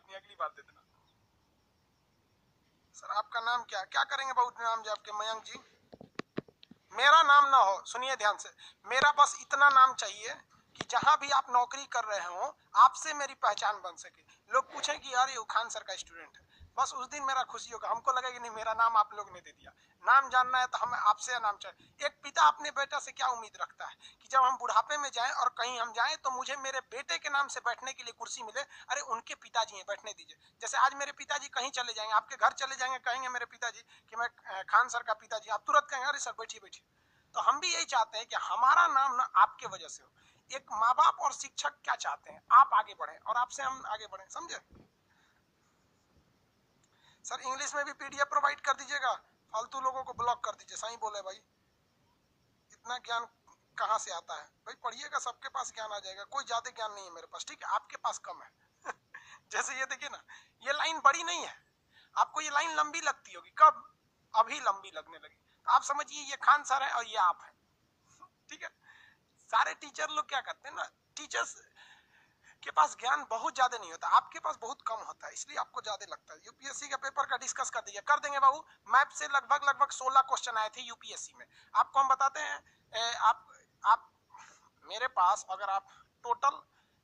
बात नहीं, अगली बार दे देना। सर आपका नाम क्या क्या करेंगे बहुत नाम जो आपके? मयंक जी। मेरा नाम ना हो, सुनिए ध्यान से, मेरा बस इतना नाम चाहिए कि जहां भी आप नौकरी कर रहे हो आपसे मेरी पहचान बन सके। लोग पूछें कि यार ये खान सर का स्टूडेंट है, बस उस दिन मेरा खुशी होगा। हमको लगा कि नहीं मेरा नाम आप लोग ने दे दिया। नाम जानना है तो हमें आपसे नाम चाहिए। एक पिता अपने बेटा से क्या उम्मीद रखता है कि जब हम बुढ़ापे में जाएं और कहीं हम जाएं तो मुझे मेरे बेटे के नाम से बैठने के लिए कुर्सी मिले। अरे उनके पिताजी हैं, बैठने दीजिए। जैसे आज मेरे पिताजी कहीं चले जाएंगे, आपके घर चले जाएंगे, कहेंगे मेरे पिताजी कि मैं खान सर का पिताजी, आप तुरंत कहेंगे अरे सर बैठिए बैठिए। तो हम भी यही चाहते हैं कि हमारा नाम ना आपके वजह से हो। एक माँ बाप और शिक्षक क्या चाहते हैं? आप आगे बढ़े और आपसे हम आगे बढ़े, समझे? सर इंग्लिश में भी पीडीएफ प्रोवाइड कर दीजिएगा, फालतू लोगों को ब्लॉक कर दीजिए। सही बोले भाई, इतना ज्ञान कहाँ से आता है भाई? पढ़िएगा, सबके पास ज्ञान आ जाएगा। कोई ज्यादा ज्ञान नहीं है मेरे पास, ठीक है? आपके पास कम है। जैसे ये देखिए ना, ये लाइन बड़ी नहीं है, आपको ये लाइन लंबी लगती होगी। कब? अभी लंबी लगने लगी। तो आप समझिए ये खान सर है और ये आप है, ठीक है? सारे टीचर लोग क्या करते हैं ना, टीचर्स के पास ज्ञान बहुत ज्यादा नहीं होता, आपके पास बहुत कम होता है, इसलिए आपको ज्यादा लगता है। यूपीएससी का पेपर का डिस्कस कर दीजिए। कर देंगे बाबू। मैप से लगभग 16 क्वेश्चन आए थे यूपीएससी में। आपको हम बताते हैं, आप मेरे पास अगर आप टोटल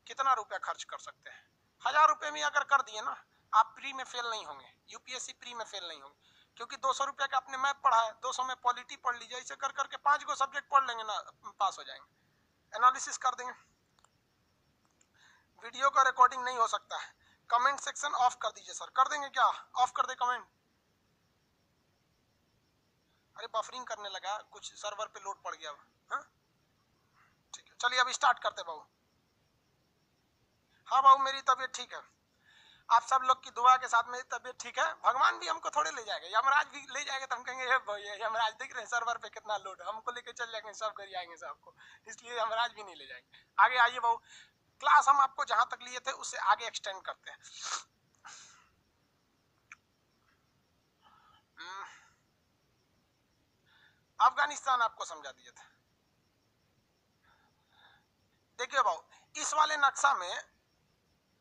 कितना रुपया खर्च कर सकते हैं, 1000 रुपए में अगर कर दिए ना, आप प्री में फेल नहीं होंगे, यूपीएससी प्री में फेल नहीं होंगे। क्योंकि 200 रुपया का आपने मैप पढ़ा है, 200 में पॉलिटी पढ़ लीजिए, ऐसे कर करके 5 गो सब्जेक्ट पढ़ लेंगे ना, पास हो जाएंगे। एनालिसिस कर देंगे। वीडियो का रिकॉर्डिंग नहीं हो सकता है। कमेंट सेक्शन ऑफ कर दीजिए सर। कर देंगे क्या? ऑफ कर दे कमेंट। अरे बफरिंग करने लगा, कुछ सर्वर पे लोड पड़ गया। हाँ ठीक है, चलिए अभी स्टार्ट करते बाबू। हाँ बाबू मेरी तबीयत ठीक है, आप सब लोग की दुआ के साथ मेरी तबीयत ठीक है। भगवान भी हमको थोड़े ले जाएगा, यमराज भी ले जाएगा तो हम कहेंगे भैया यमराज देख रहे हैं सर्वर पे कितना लोड, हमको लेके चल जाएंगे, सब कर आएंगे सबको, इसलिए यमराज भी नहीं ले जाएंगे। आगे आइए बाबू, क्लास हम आपको जहां तक लिए थे उससे आगे एक्सटेंड करते हैं। अफगानिस्तान आपको समझा दिए थे। देखिए बाबू, इस वाले नक्शा में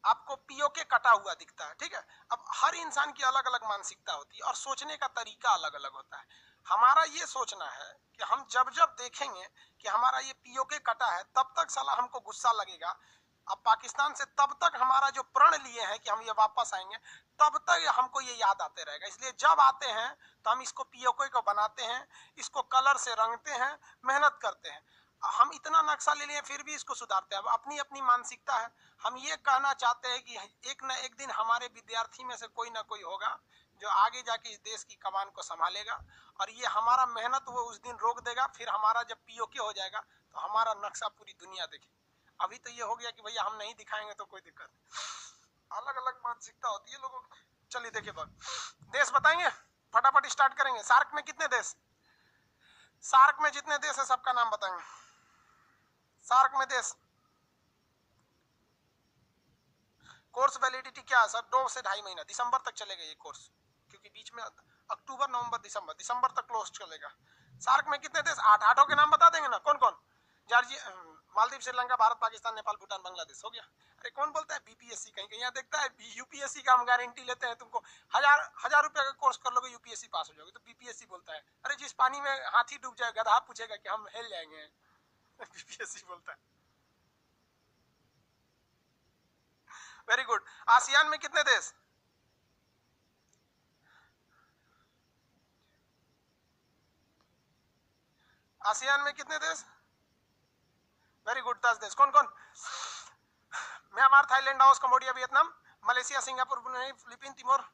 आपको पीओके कटा हुआ दिखता है, ठीक है? अब हर इंसान की अलग अलग मानसिकता होती है और सोचने का तरीका अलग अलग होता है। हमारा ये सोचना है कि हम जब जब देखेंगे कि हमारा ये पीओके कटा है, तब तक साला हमको गुस्सा लगेगा। अब पाकिस्तान से तब तक हमारा जो प्रण लिए हैं कि हम ये वापस आएंगे, तब तक हमको ये याद आते रहेगा। इसलिए जब आते हैं तो हम इसको पीओके को बनाते हैं, इसको कलर से रंगते हैं, मेहनत करते हैं। हम इतना नक्शा ले लिए फिर भी इसको सुधारते हैं। अब अपनी अपनी मानसिकता है। हम ये कहना चाहते हैं कि एक न एक दिन हमारे विद्यार्थी में से कोई ना कोई होगा जो आगे जाके इस देश की कमान को संभालेगा, और ये हमारा मेहनत वो उस दिन रोक देगा। फिर हमारा जब पीओके हो जाएगा तो हमारा नक्शा पूरी दुनिया देखेगी। अभी तो ये हो गया कि भैया हम नहीं दिखाएंगे तो कोई दिक्कत नहीं। अलग अलग मानसिकता होती है लोगों की। चलिए देखिए बात, देश बताएंगे, फटाफट स्टार्ट करेंगे। सार्क में कितने देश? सार्क में जितने देश है सबका नाम बताएंगे। सार्क में देश। कोर्स वैलिडिटी क्या है सर? 2 से 2.5 महीना, दिसंबर तक चलेगा ये कोर्स, क्योंकि बीच में अक्टूबर नवंबर दिसंबर तक क्लोज चलेगा। सार्क में कितने देश? 8। 8 के नाम बता देंगे ना? कौन कौन? जॉर्जिया, मालदीव, श्रीलंका, भारत, पाकिस्तान, नेपाल, भूटान, बांग्लादेश। हो गया। अरे कौन बोलता है बीपीएससी? कहीं कहीं यहाँ देखता है यूपीएससी का हम गारंटी लेते हैं तुमको, 1000 रुपया का कोर्स कर लोगे यूपीएससी पास हो जाओगे, तो बीपीएससी बोलता है। अरे जिस पानी में हाथी डूब जाए गधा पूछेगा कि हम हिल जाएंगे। बीपीएससी बोलता है। Very good. आसियान में कितने देश? आसियान में कितने देश? वेरी गुड, 10 देश। कौन कौन? Myanmar, Thailand, Laos, Cambodia, Vietnam, Malaysia, Singapore, Brunei, Philippine, Timor.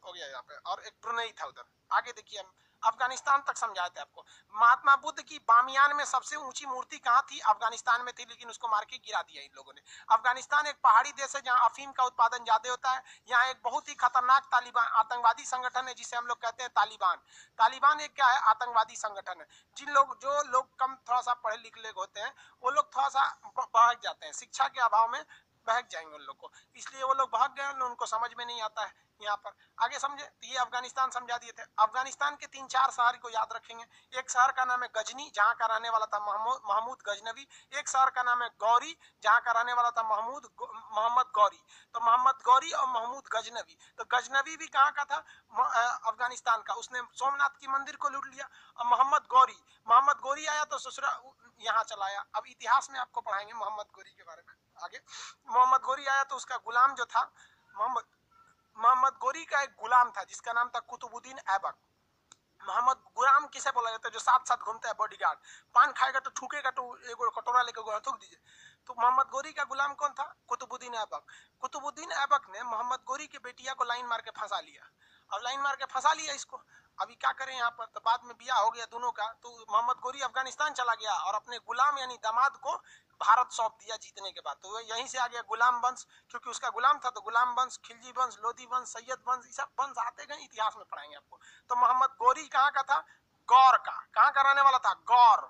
हो गया यहाँ पे, और एक ब्रुनेई था उधर। आगे देखिए, हम अफगानिस्तान तक समझाए थे आपको। महात्मा बुद्ध की बामियान में सबसे ऊंची मूर्ति कहाँ थी? अफगानिस्तान में थी, लेकिन उसको मार के गिरा दिया इन लोगों ने। अफगानिस्तान एक पहाड़ी देश है जहाँ अफीम का उत्पादन ज्यादा होता है। यहाँ एक बहुत ही खतरनाक तालिबान आतंकवादी संगठन है जिसे हम लोग कहते हैं तालिबान। तालिबान एक क्या है? आतंकवादी संगठन है। जो लोग कम थोड़ा सा पढ़े लिखे होते हैं वो लोग थोड़ा सा बहक जाते हैं शिक्षा के अभाव में, बहक जाएंगे उन लोग को, इसलिए वो लोग भाग गए, उनको समझ में नहीं आता है यहाँ पर। आगे समझे, तो ये अफगानिस्तान समझा दिए थे। अफगानिस्तान के 3-4 शहर को याद रखेंगे। एक शहर का नाम है गजनी, जहाँ का रहने वाला था महमूद गजनवी। एक शहर का नाम है गौरी, जहाँ का रहने वाला था मोहम्मद गौरी। तो मोहम्मद गौरी और महमूद गजनवी, तो गजनवी भी कहाँ का था, अफगानिस्तान का, उसने सोमनाथ की मंदिर को लूट लिया। और मोहम्मद गौरी आया तो ससुरा यहाँ चला आया। अब इतिहास में आपको पढ़ाएंगे मोहम्मद गौरी के बारे में आगे। मोहम्मद गौरी आया तो उसका गुलाम जो था, मोहम्मद गौरी का एक गुलाम था जिसका नाम था कुतुबुद्दीन ऐबक। मोहम्मद गुलाम किसे बोला जाता है, जो साथ साथ घूमता है, बॉडीगार्ड। पान खाएगा तो थूकेगा तो एक कटोरा लेकर थूक दीजिए। तो मोहम्मद गौरी का गुलाम कौन था, कुतुबुद्दीन ऐबक। कुतुबुद्दीन ऐबक ने मोहम्मद गौरी के बेटिया को लाइन मार के फंसा लिया। अब लाइन मार के फंसा लिया इसको, अभी क्या करें यहाँ पर, तो बाद में बिया हो गया दोनों का। तो मोहम्मद गौरी अफगानिस्तान चला गया और अपने गुलाम यानी दामाद को भारत सौंप दिया जीतने के बाद। तो यहीं से आ गया गुलाम वंश, क्योंकि उसका गुलाम था तो गुलाम वंश, खिलजी वंश, लोधी वंश, सैयद वंश, ये सब वंश आते गए, इतिहास में पढ़ाएंगे आपको। तो मोहम्मद गौरी कहाँ का था, गौर का। कहाँ का रहने वाला था, गौर।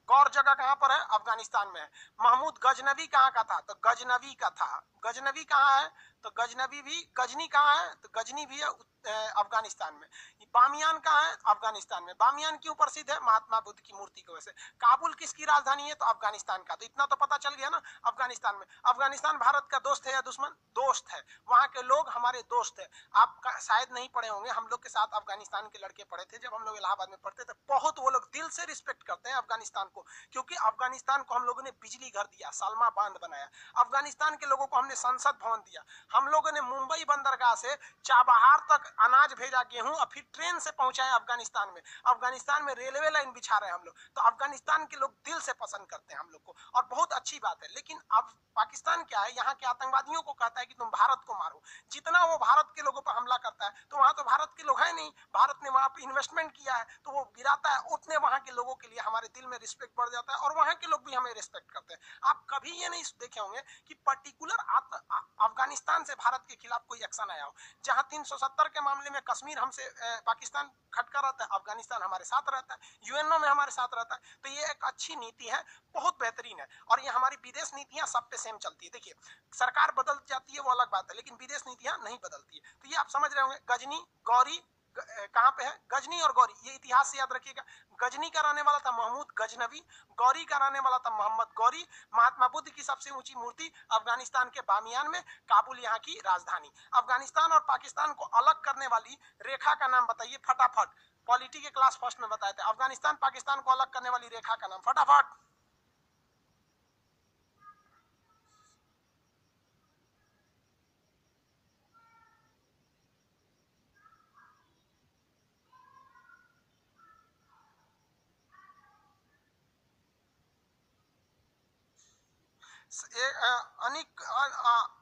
गौर जगह कहाँ पर है, अफगानिस्तान में है। महमूद गजनवी कहाँ का था, तो गजनवी का था। गजनवी कहाँ है, तो गजनवी भी, गजनी कहाँ है, तो गजनी भी है अफगानिस्तान में। बामियान कहाँ है, अफगानिस्तान में। बामियान क्यों प्रसिद्ध है, महात्मा बुद्ध की मूर्ति की वजह से। काबुल किसकी राजधानी है, तो अफगानिस्तान का। तो इतना तो पता चल गया ना अफगानिस्तान में। अफगानिस्तान भारत का दोस्त है या दुश्मन, दोस्त है। वहां के लोग हमारे दोस्त है। आप शायद नहीं पढ़े होंगे, हम लोग के साथ अफगानिस्तान के लड़के पढ़े थे जब हम लोग इलाहाबाद में पढ़ते थे। बहुत वो लोग दिल से रिस्पेक्ट करते हैं अफगानिस्तान को, क्योंकि अफगानिस्तान को हम लोगों ने बिजली घर दिया, सालमा बांध बनाया। अफगानिस्तान के लोगों को हमने संसद भवन दिया। हम लोगों ने मुंबई बंदरगाह से चाबहार तक अनाज भेजा, गेहूं, और फिर ट्रेन से पहुंचाया अफगानिस्तान में। अफगानिस्तान में रेलवे लाइन बिछा रहे हैं हम लोग। तो अफगानिस्तान के लोग दिल से पसंद करते हैं हम लोग को, और बहुत अच्छी बात है। लेकिन अब पाकिस्तान क्या है, यहाँ के आतंकवादियों को कहता है कि तुम भारत को मारो। जितना वो भारत के लोगों पर हमला करता है, तो वहां तो भारत के लोग हैं नहीं, भारत ने वहां पे इन्वेस्टमेंट किया है, तो वो गिराता है। उतने वहां के लोगों के लिए हमारे दिल में रिस्पेक्ट बढ़ जाता है, और वहां के लोग भी हमें रिस्पेक्ट करते हैं। आप कभी ये नहीं देखे होंगे कि पर्टिकुलर अफगानिस्तान से भारत के खिलाफ कोई एक्शन आया हो। जहां 370 के मामले में कश्मीर हमसे पाकिस्तान खटका रहता है, अफगानिस्तान हमारे साथ रहता है, यूएनओ में हमारे साथ रहता है। तो ये एक अच्छी नीति है, बहुत बेहतरीन है। और ये हमारी विदेश नीतियां सब पे सेम चलती है। देखिए, सरकार बदल जाती है वो अलग बात है, लेकिन विदेश नीतियां नहीं बदलती है। तो ये आप समझ रहे होंगे। गजनी, गौरी कहाँ पे है, गजनी और गौरी, ये इतिहास से याद रखिएगा। गजनी का रहने वाला था महमूद गजनवी, गौरी का रहने वाला था मोहम्मद गौरी। महात्मा बुद्ध की सबसे ऊंची मूर्ति अफगानिस्तान के बामियान में, काबुल यहाँ की राजधानी। अफगानिस्तान और पाकिस्तान को अलग करने वाली रेखा का नाम बताइए फटाफट। पॉलिटी के क्लास फर्स्ट में बताए थे, अफगानिस्तान पाकिस्तान को अलग करने वाली रेखा का नाम फटाफट।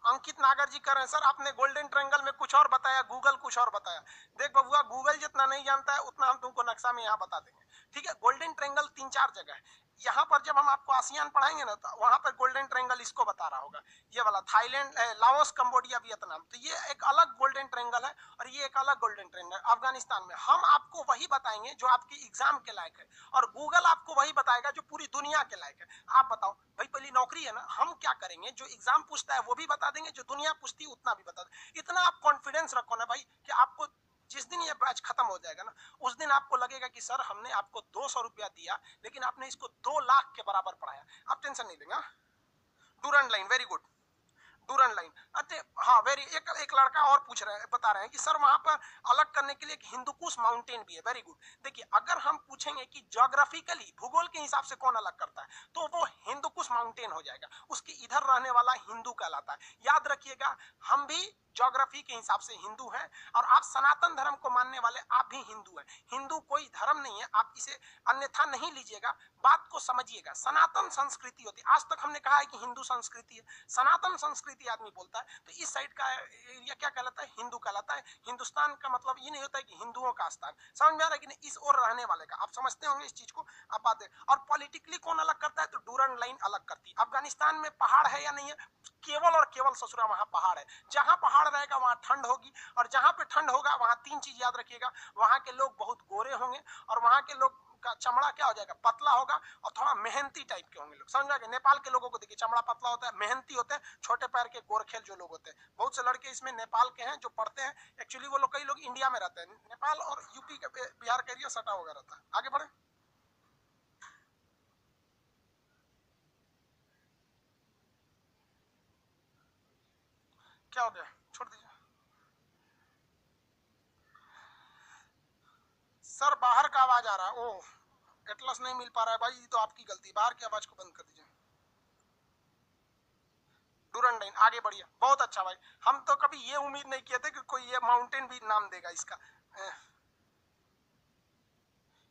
अंकित नागर जी कर रहे हैं, सर आपने गोल्डन ट्रायंगल में कुछ और बताया, गूगल कुछ और बताया। देख बबुआ, गूगल जितना नहीं जानता है उतना हम तुमको नक्शा में यहाँ बता देंगे, ठीक है। गोल्डन ट्रायंगल 3-4 जगह है यहाँ पर। जब हम आपको आसियान पढ़ाएंगे ना, तो वहां पर गोल्डन ट्रायंगल इसको बता रहा होगा, ये वाला थाईलैंड, लाओस, कंबोडिया, वियतनाम। तो ये एक अलग गोल्डन ट्रायंगल है, और ये एक अलग गोल्डन ट्रायंगल अफगानिस्तान में। हम आपको वही बताएंगे जो आपके एग्जाम के लायक है, और गूगल आपको वही बताएगा जो पूरी दुनिया के लायक है। आप बताओ भाई, पहली नौकरी है ना, हम क्या करेंगे, जो एग्जाम पूछता है वो भी बता देंगे, जो दुनिया पूछती है उतना भी बता देंगे। इतना आप कॉन्फिडेंस रखो ना भाई, कि आपको जिस दिन ये बैच खत्म हो जाएगा ना, उस दिन आपको लगेगा कि सर हमने आपको 200 रुपया दिया, लेकिन आपने इसको 2 लाख के बराबर पढ़ाया। आप टेंशन नहीं लेंगे। Durand line, very good, Durand line. अच्छा हाँ, वेरी एक लड़का और पूछ रहे हैं, बता रहे हैं कि सर वहां पर अलग करने के लिए एक हिंदुकुश माउंटेन भी है। Very good. देखिए, अगर हम पूछेंगे कि ज्योग्राफिकली, भूगोल के हिसाब से कौन अलग करता है, तो वो हिंदुकुश माउंटेन हो जाएगा। उसके इधर रहने वाला हिंदू कहलाता है। याद रखिएगा, हम भी ज्योग्राफी के हिसाब से हिंदू हैं, और आप सनातन धर्म को मानने वाले आप भी हिंदू हैं। हिंदू कोई धर्म नहीं है, आप इसे अन्यथा नहीं लीजिएगा, बात को समझिएगा। सनातन संस्कृति होती है। आज तक हमने कहा है कि हिंदू संस्कृति है, सनातन संस्कृति आदमी बोलता है, तो इस साइड का एरिया क्या कहलाता है, हिंदू कहलाता है। हिंदुस्तान का मतलब ये नहीं होता है कि हिंदुओं का स्थान, समझ में आ रहा है कि नहीं, इस ओर रहने वाले का। आप समझते होंगे इस चीज को, आप बात है। और पॉलिटिकली कौन अलग करता है, तो डूरंड लाइन अलग करती है। अफगानिस्तान में पहाड़ है या नहीं है, केवल और केवल ससुरा वहां पहाड़ है। जहां पहाड़ रहेगा वहां ठंड होगी, और जहां पे ठंड होगा वहां 3 चीज याद रखिएगा, वहां के लोग बहुत गोरे होंगे, और वहां के लोग का चमड़ा क्या हो जाएगा, पतला होगा और थोड़ा मेहनती टाइप के होंगे लोग, समझ में आ गया। नेपाल के लोगों को देखिए चमड़ा पतला होता है, मेहनती होते हैं, छोटे पैर के गोरखेल जो लोग होते हैं। बहुत से लड़के इसमें नेपाल के हैं जो पढ़ते हैं, एक्चुअली वो लोग, कई लोग इंडिया में रहते हैं, नेपाल और यूपी का बिहार का एरिया सटा हुआ रहता है। आगे बढ़े, क्या हो गया, छोड़ दीजिए सर, बाहर का आवाज आ रहा है। ओह, एटलस नहीं मिल पा रहा है भाई, तो आपकी गलती, बाहर की आवाज को बंद कर दीजिए। डूरंडाइन, आगे बढ़िए, बहुत अच्छा भाई। हम तो कभी ये उम्मीद नहीं किए थे कि कोई ये माउंटेन भी नाम देगा इसका।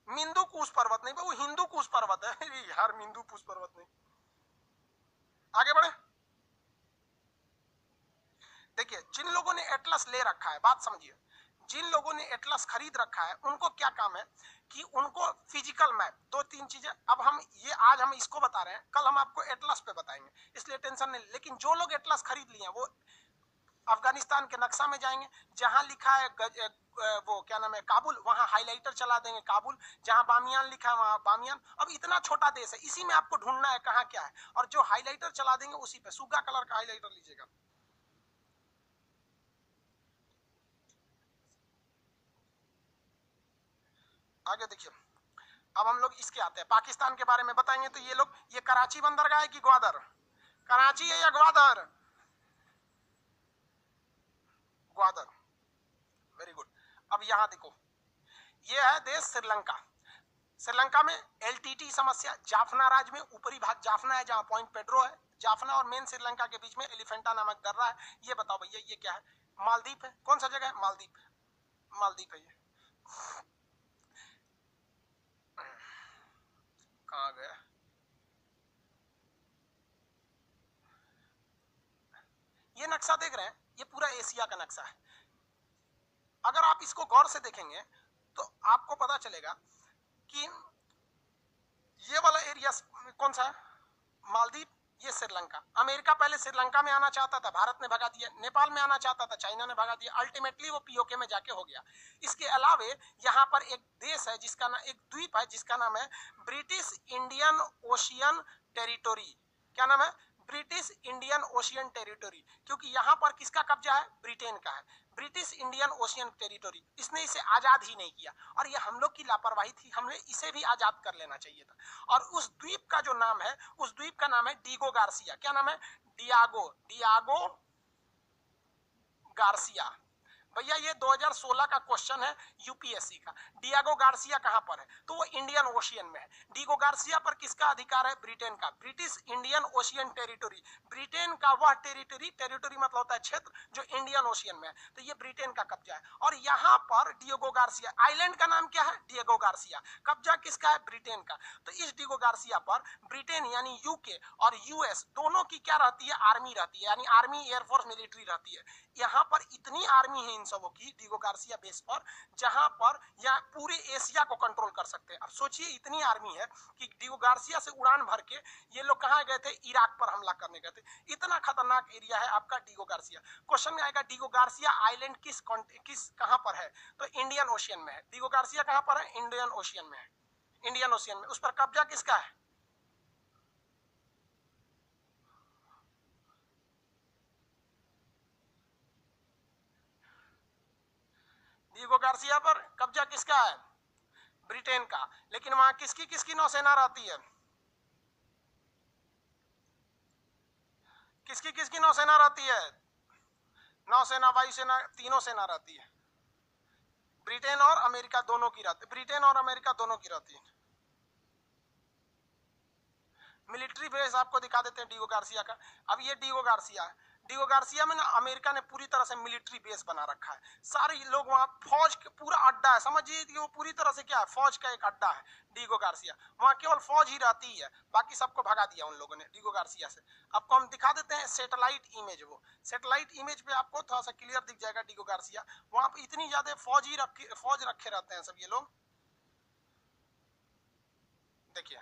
मिंदू कुश पर्वत नहीं, वो हिंदू कुश पर्वत है यार, मिंदू कुश पर्वत नहीं। आगे बढ़े, देखिए जिन लोगों ने एटलस ले रखा है, बात समझिए, जिन लोगों ने एटलस खरीद रखा है उनको क्या काम है कि उनको फिजिकल मैप, दो तीन चीजें, अब हम ये आज हम इसको बता रहे हैं, कल हम आपको एटलस पे बताएंगे, इसलिए टेंशन नहीं। लेकिन जो लोग एटलस खरीद लिए हैं वो अफगानिस्तान के नक्शा में जाएंगे, जहां लिखा है वो क्या नाम है, काबुल, वहां हाइलाइटर चला देंगे काबुल, जहां बामियान लिखा है वहां बामियान। अब इतना छोटा देश है, इसी में आपको ढूंढना है कहाँ क्या है, और जो हाइलाइटर चला देंगे उसी पे, सुगा कलर का हाइलाइटर लीजिएगा। आगे देखिए, अब हम लोग इसके आते हैं, पाकिस्तान के बारे में बताएंगे। तो ये लोग, ये कराची बंदरगाह है कि ग्वादर, कराची है या ग्वादर, ग्वादर, वेरी गुड। अब यहां देखो, ये है देश श्रीलंका। श्रीलंका में एलटीटी समस्या, जाफना राज्य में ऊपरी भाग जाफना है, जहां पॉइंट पेड्रो है, जाफना और मेन श्रीलंका के बीच में एलिफेंटा नामक दर्रा है। ये बताओ भैया ये क्या है, मालदीप है, कौन सा जगह है, मालदीप, मालदीप है ये। कहाँ गया, ये नक्शा देख रहे हैं, ये पूरा एशिया का नक्शा है। अगर आप इसको गौर से देखेंगे तो आपको पता चलेगा कि ये वाला एरिया कौन सा है, मालदीव, ये श्रीलंका। अमेरिका पहले श्रीलंका में आना चाहता था, भारत ने भगा दिया। नेपाल में आना चाहता था, चाइना ने भगा दिया। अल्टीमेटली वो पीओके में जाके हो गया। इसके अलावे यहाँ पर एक देश है जिसका नाम, एक द्वीप है जिसका नाम है ब्रिटिश इंडियन ओशियन टेरिटोरी। क्या नाम है, ब्रिटिश इंडियन ओशियन टेरिटोरी, क्योंकि यहाँ पर किसका कब्जा है, ब्रिटेन का है, ब्रिटिश इंडियन ओशियन टेरिटोरी। इसने इसे आजाद ही नहीं किया, और ये हम लोग की लापरवाही थी, हमने इसे भी आजाद कर लेना चाहिए था। और उस द्वीप का जो नाम है, उस द्वीप का नाम है डीगो गार्सिया। क्या नाम है, डियागो, डियागो गार्सिया। भैया ये 2016 का क्वेश्चन है यूपीएससी का। डियागो गार्सिया कहां पर है, तो वो इंडियन ओशियन में है। डिगो गार्सिया पर किसका अधिकार है, ब्रिटेन का, British Indian ocean territory. Britain का वह टेरिटोरी, टेरिटोरी मतलब होता है क्षेत्र, जो इंडियन ओशियन में है, तो ये ब्रिटेन का कब्जा है। और यहाँ पर डियोगो गार्सिया, आइलैंड का नाम क्या है, डियोगो गार्सिया, कब्जा किसका है, ब्रिटेन का। तो इस डिगो गार्सिया पर ब्रिटेन यानी यूके और यूएस दोनों की क्या रहती है, आर्मी रहती है, यानी आर्मी, एयरफोर्स, मिलिट्री रहती है। यहाँ पर इतनी आर्मी है इन सबों की डिगो गार्सिया बेस पर, जहां पर यह पूरे एशिया को कंट्रोल कर सकते हैं। अब सोचिए इतनी आर्मी है कि डिगो गार्सिया से उड़ान भर के ये लोग कहां गए थे, इराक पर हमला करने गए थे। इतना खतरनाक एरिया है आपका डिगो गार्सिया। क्वेश्चन में आएगा डिगो गार्सिया आइलैंड किस कहां पर है, तो इंडियन ओशियन में है। डिगो गार्सिया कहां पर है, इंडियन ओशियन में है, इंडियन ओशियन में। उस पर कब्जा किसका है, डिगो गार्सिया पर कब्जा किसका है, ब्रिटेन का। लेकिन वहां किसकी किसकी नौसेना रहती है, किसकी किसकी नौसेना रहती है, नौसेना, वायुसेना, तीनों सेना रहती है। ब्रिटेन और अमेरिका दोनों की रहती है, ब्रिटेन और अमेरिका दोनों की रहती है। मिलिट्री बेस आपको दिखा देते हैं डिगो गार्सिया का। अब ये डिगो गार्सिया है, डिगो गार्सिया में ना अमेरिका ने पूरी तरह से मिलिट्री बेस बना रखा है। सारे लोग वहां, फौज पूरा अड्डा है, समझिए कि वो पूरी तरह से क्या है, फौज का एक अड्डा है डिगो गार्सिया। वहां केवल फौज ही रहती है, बाकी सबको भगा दिया उन लोगों ने डिगो गार्सिया से। आपको हम दिखा देते हैं सैटेलाइट इमेज, वो सैटेलाइट इमेज पे आपको थोड़ा सा क्लियर दिख जाएगा डिगो गार्सिया। वहां पे इतनी ज्यादा फौज रखे रहते हैं सब ये लोग, देखिए।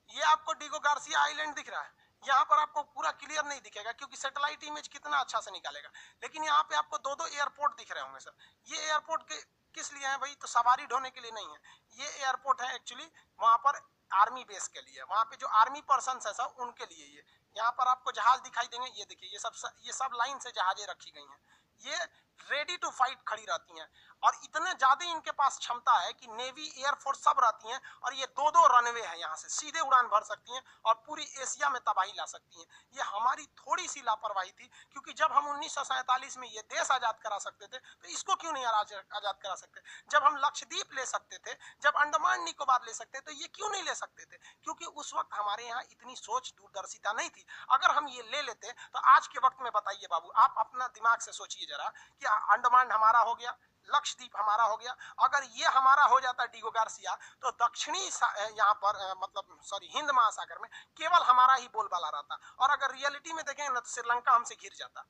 ये आपको डिगो गार्सिया आइलैंड दिख रहा है, यहाँ पर आपको पूरा क्लियर नहीं दिखेगा क्योंकि सैटेलाइट इमेज कितना अच्छा से निकालेगा, लेकिन यहाँ पे आपको दो दो एयरपोर्ट दिख रहे होंगे सर। ये एयरपोर्ट के किस लिए है भाई? तो सवारी ढोने के लिए नहीं है, ये एयरपोर्ट है एक्चुअली वहां पर आर्मी बेस के लिए, वहां पे जो आर्मी पर्सन है सब उनके लिए। ये यहाँ पर आपको जहाज दिखाई देंगे, ये देखिए ये सब लाइन से जहाजें रखी गई हैं, ये रेडी टू फाइट खड़ी रहती हैं, और इतने ज्यादा इनके पास क्षमता है कि नेवी एयरफोर्स सब रहती हैं, और ये दो दो रनवे है, यहाँ से सीधे उड़ान भर सकती हैं और पूरी एशिया में तबाही ला सकती हैं। ये हमारी थोड़ी सी लापरवाही थी, क्योंकि जब हम 1947 में ये देश आजाद करा सकते थे तो इसको क्यों नहीं आजाद करा सकते? जब हम लक्षद्वीप ले सकते थे, जब अंडमान निकोबार ले सकते तो ये क्यों नहीं ले सकते थे? क्योंकि उस वक्त हमारे यहाँ इतनी सोच दूरदर्शिता नहीं थी। अगर हम ये ले लेते तो आज के वक्त में बताइए बाबू, आप अपना दिमाग से सोचिए जरा कि अंडमान हमारा हो गया, लक्षद्वीप हमारा हो गया, अगर ये हमारा हो जाता डिगो गार्सिया तो दक्षिणी यहाँ पर मतलब सॉरी हिंद महासागर में केवल हमारा ही बोलबाला रहता, और अगर रियलिटी में देखेंगे ना तो श्रीलंका हमसे घिर जाता।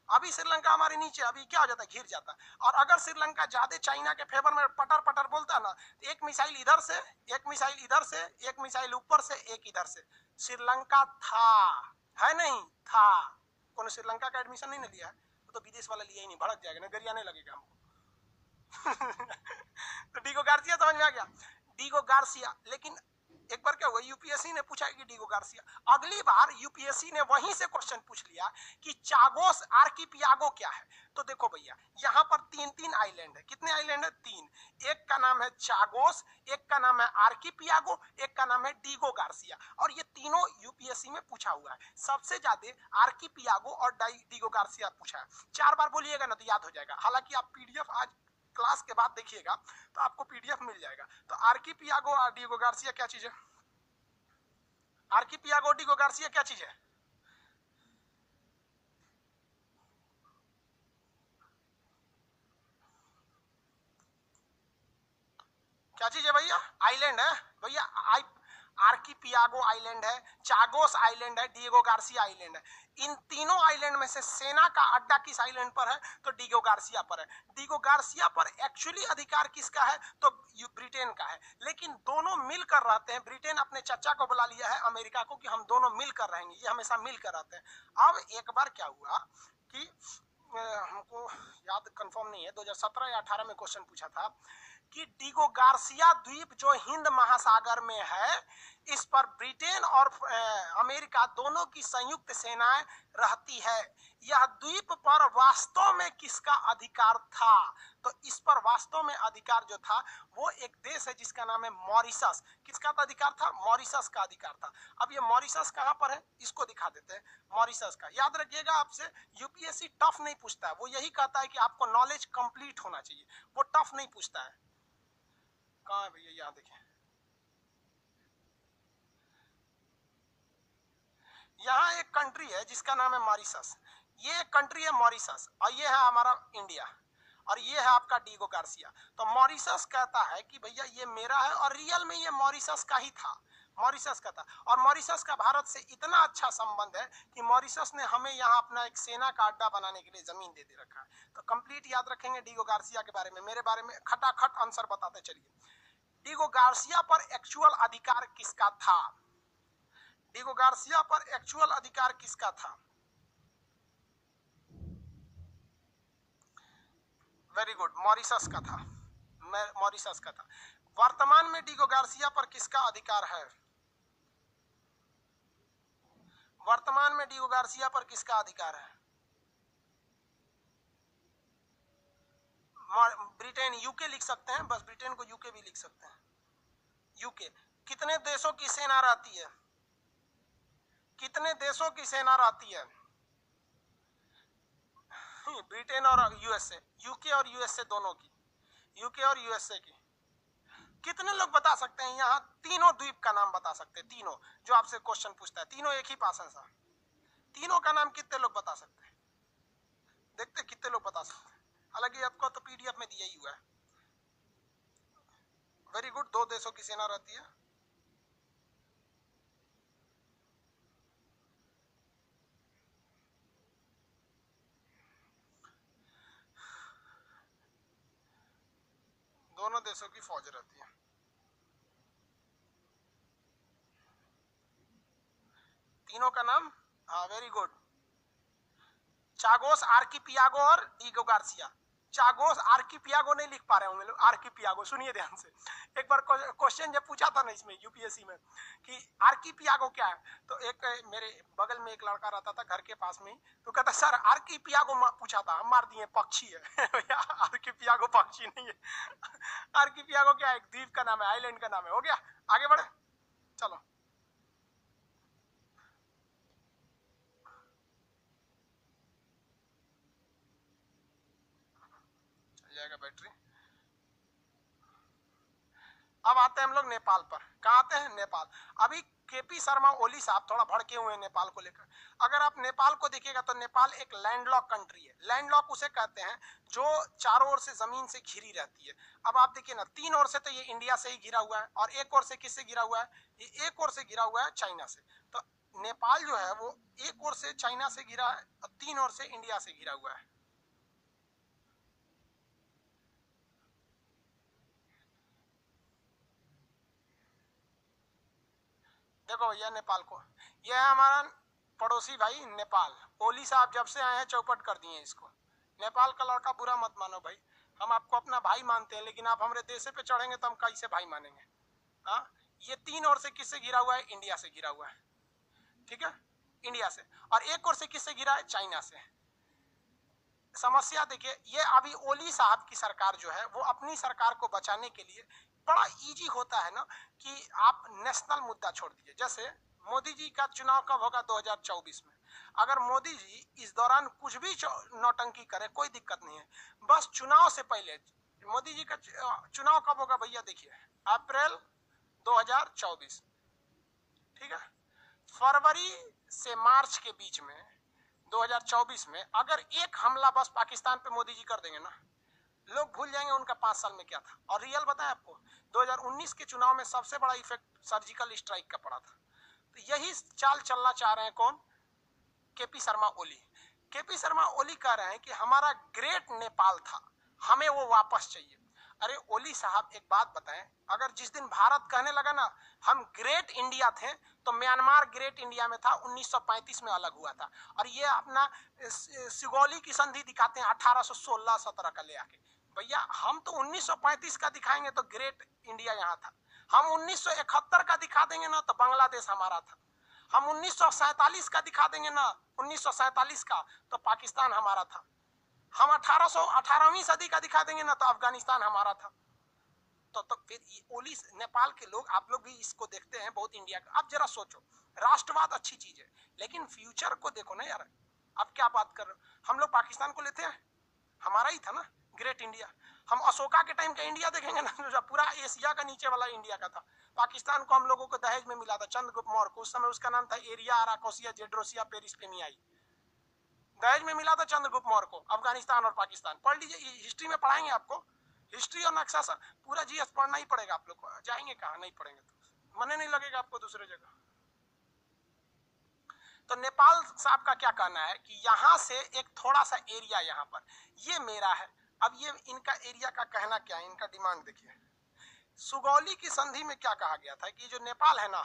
अभी श्रीलंका हमारे नीचे, अभी क्या हो जाता, घिर जाता। और अगर श्रीलंका ज्यादा चाइना के फेवर में पटर पटर बोलता ना, एक मिसाइल इधर से, एक मिसाइल इधर से, एक मिसाइल ऊपर से, एक इधर से, श्रीलंका था, है नहीं था। कौन श्रीलंका का एडमिशन नहीं लिया है तो विदेश वाला लिया ही नहीं, भड़क जाएगा, नजरिया नहीं लगेगा हमको। तो डिगो गार्सिया समझ में आ गया, डिगो गार्सिया। लेकिन एक बार क्या हुआ, यूपीएससी ने पूछा कि डिगो गार्सिया, अगली बार यूपीएससी ने वहीं से क्वेश्चन पूछ लिया कि चागोस आर्किपियागो क्या है। तो देखो भैया, यहाँ पर तीन तीन आइलैंड है। कितने आइलैंड है? तीन। एक का नाम है चागोस, एक का नाम है आर्किपियागो, एक का नाम है डिगो गार्सिया, और ये तीनों यूपीएससी में पूछा हुआ है। सबसे ज्यादा आर्किपियागो और डिगो गार्सिया पूछा है। 4 बार बोलिएगा ना तो याद हो जाएगा। हालांकि आप पीडीएफ आज क्लास के बाद देखिएगा तो आपको पीडीएफ मिल जाएगा। तो आर्किपियागो और डिगो गार्सिया क्या चीज है? आर्किपियागो डिगो गार्सिया क्या चीज है? क्या चीज है भैया? आइलैंड है भैया। आर्किपियागो आइलैंड है, चागोस आइलैंड है, डिगो गार्सिया आइलैंड है। इन तीनों आइलैंड में से सेना का अड्डा किस आइलैंड पर है? तो डिगो गार्सिया पर है। डिगो गार्सिया पर एक्चुअली अधिकार किसका है? तो ब्रिटेन का है, लेकिन दोनों मिलकर रहते हैं। ब्रिटेन अपने चचा को बुला लिया है अमेरिका को कि हम दोनों मिलकर रहेंगे, ये हमेशा मिलकर रहते हैं। अब एक बार क्या हुआ कि हमको याद कंफर्म नहीं है, 2017 या 18 में क्वेश्चन पूछा था कि डिगो गार्सिया द्वीप जो हिंद महासागर में है, इस पर ब्रिटेन और अमेरिका दोनों की संयुक्त सेनाएं रहती है। यह द्वीप पर वास्तव में किसका अधिकार था? तो इस पर वास्तव में अधिकार जो था वो एक देश है जिसका नाम है मॉरिशस। किसका अधिकार था? मॉरिशस का अधिकार था। अब ये मॉरिशस कहां पर है इसको दिखा देते हैं। मॉरिशस का याद रखिएगा, आपसे यूपीएससी टफ नहीं पूछता है, वो यही कहता है कि आपको नॉलेज कंप्लीट होना चाहिए, वो टफ नहीं पूछता है। कहाँ है भैया? यहाँ देखिए, यहाँ एक कंट्री है जिसका नाम है मॉरिशस। ये एक कंट्री है मॉरिशस, और ये है हमारा इंडिया, और ये है आपका डिगो गार्सिया। तो मॉरिशस कहता है कि भैया ये मेरा है, और रियल में ये मॉरिशस का ही था, मॉरिशस का था। और मॉरिशस का भारत से इतना अच्छा संबंध है कि मॉरिशस ने हमें यहाँ अपना एक सेना का अड्डा बनाने के लिए जमीन दे रखा है। तो कंप्लीट याद रखेंगे डिगो गार्सिया के बारे में। मेरे बारे में खटाखट आंसर बताते चलिए। डिगो गार्सिया पर एक्चुअल अधिकार किसका था? डिगो गार्सिया पर एक्चुअल अधिकार किसका था? वेरी गुड, मॉरिशस का था, मॉरिशस का था। वर्तमान में डिगो गार्सिया पर किसका अधिकार है? वर्तमान में डिगो गार्सिया पर किसका अधिकार है? ब्रिटेन, यूके लिख सकते हैं, बस ब्रिटेन को यूके भी लिख सकते हैं। यूके। कितने देशों की सेना रहती है? कितने देशों की सेना रहती है? ब्रिटेन और यूएसए, यूके और यूएसए दोनों की, यूके और यूएसए की। कितने लोग बता सकते हैं यहाँ तीनों द्वीप का नाम बता सकते हैं? तीनों जो आपसे क्वेश्चन पूछता है, तीनों एक ही पास है सर, तीनों का नाम कितने लोग बता सकते हैं? देखते कितने लोग बता सकते हैं। हालांकि आपको तो पीडीएफ में दिया ही हुआ है। वेरी गुड, 2 देशों की सेना रहती है। दोनों देशों की फौज रहती है। तीनों का नाम, हाँ वेरी गुड, चागोस आर्किपियागो और ईगो गार्सिया। चागोस आर्किपियागो नहीं लिख पा रहे होंगे लोग, आर्किपियागो। सुनिए ध्यान से, एक बार क्वेश्चन जब पूछा था ना इसमें यूपीएससी में कि आर्किपियागो क्या है, तो एक मेरे बगल में एक लड़का रहता था घर के पास में ही, तो कहता सर आर्किपियागो पूछा था, हम मार दिए पक्षी है। भैया आर्किपियागो पक्षी नहीं है। आर्किपियागो क्या है, एक द्वीप का नाम है, आइलैंड का नाम है। हो गया, आगे बढ़े, चलो। चल जाएगा बैटरी। अब आते हैं हम लोग नेपाल पर। कहाँ आते हैं, नेपाल। अभी केपी शर्मा ओली साहब थोड़ा भड़के हुए हैं नेपाल को लेकर। अगर आप नेपाल को देखिएगा तो नेपाल एक लैंडलॉक कंट्री है। लैंडलॉक उसे कहते हैं जो चारों ओर से जमीन से घिरी रहती है। अब आप देखिए ना, तीन ओर से तो ये इंडिया से ही घिरा हुआ है, और एक ओर से किससे घिरा हुआ है, ये एक ओर से घिरा हुआ है चाइना से। तो नेपाल जो है वो एक ओर से चाइना से घिरा है और तीन ओर से इंडिया से घिरा हुआ है। देखो भैया नेपाल को, यह है हमारा पड़ोसी भाई नेपाल। ओली साहब जब से आए हैं चौपट कर दिए इसको। नेपाल का लड़का बुरा मत मानो भाई, हम आपको अपना भाई मानते हैं, लेकिन आप हमारे देश पे चढ़ेंगे तो हम कैसे भाई मानेंगे। हाँ, ये तीन ओर से किससे घिरा हुआ है, इंडिया से घिरा हुआ है, ठीक है, इंडिया से। और एक ओर से किससे घिरा है, चाइना से। समस्या देखिए, ये अभी ओली साहब की सरकार जो है वो अपनी सरकार को बचाने के लिए, बड़ा इजी होता है ना कि आप नेशनल मुद्दा छोड़ दीजिए। जैसे मोदी जी का चुनाव कब होगा, 2024 में। अगर मोदी जी इस दौरान कुछ भी नौटंकी करे, कोई दिक्कत नहीं है। बस चुनाव से पहले, मोदी जी का चुनाव कब होगा भैया, देखिए अप्रैल 2024, ठीक है। फरवरी से मार्च के बीच में 2024 में अगर एक हमला बस पाकिस्तान पे मोदी जी कर देंगे ना, लोग भूल जाएंगे उनका 5 साल में क्या था। और रियल बताएं आपको, 2019 के चुनाव में सबसे बड़ा इफेक्ट सर्जिकल स्ट्राइक का पड़ा था। तो यही चाल चलना चाह रहे हैं कौन, केपी शर्मा ओली। केपी शर्मा ओली कह रहे हैं कि हमारा ग्रेट नेपाल था, हमें वो वापस चाहिए। अरे ओली साहब एक बात बताएं, अगर जिस दिन भारत कहने लगा ना हम ग्रेट इंडिया थे, तो म्यांमार ग्रेट इंडिया में था, 1935 में अलग हुआ था। और ये अपना सिगौली की संधि दिखाते हैं 1816-17 का ले आके। भैया हम तो 1935 का दिखाएंगे तो ग्रेट इंडिया यहाँ था। हम 1971 का दिखा देंगे ना तो बांग्लादेश हमारा था। हम 1947 का दिखा देंगे ना, 1947 का, तो पाकिस्तान हमारा था। हम 18वीं सदी का दिखा देंगे ना तो अफगानिस्तान हमारा था। तो फिर ओली नेपाल के लोग, आप लोग भी इसको देखते हैं बहुत इंडिया का। अब जरा सोचो, राष्ट्रवाद अच्छी चीज है, लेकिन फ्यूचर को देखो ना यार। अब क्या बात कर रहे हो, हम लोग पाकिस्तान को लेते हैं, हमारा ही था ना ग्रेट इंडिया। हम अशोका के टाइम का इंडिया देखेंगे ना, जो पूरा एशिया का नीचे वाला इंडिया का था। पाकिस्तान को हम लोगों को दहेज में मिला था चंद्रगुप्त मौर्य को, उस समय उसका नाम था एरिया आराकोसिया जेड्रोसिया पेरिस पेमियाई। दहेज में मिला था चंद्रगुप्त मौर्य को अफगानिस्तान और पाकिस्तान। पढ़ लीजिए, हिस्ट्री में पढ़ाएंगे आपको, हिस्ट्री और नक्शा पूरा जीएस पढ़ना ही पड़ेगा आप लोग को। जाएंगे कहाँ, नहीं पढ़ेंगे तो मन नहीं लगेगा आपको दूसरे जगह। तो नेपाल साहब का क्या कहना है कि यहाँ से एक थोड़ा सा एरिया यहाँ पर ये मेरा है। अब ये इनका एरिया का कहना क्या है, इनका डिमांड देखिए। सुगौली की संधि में क्या कहा गया था कि जो नेपाल है ना,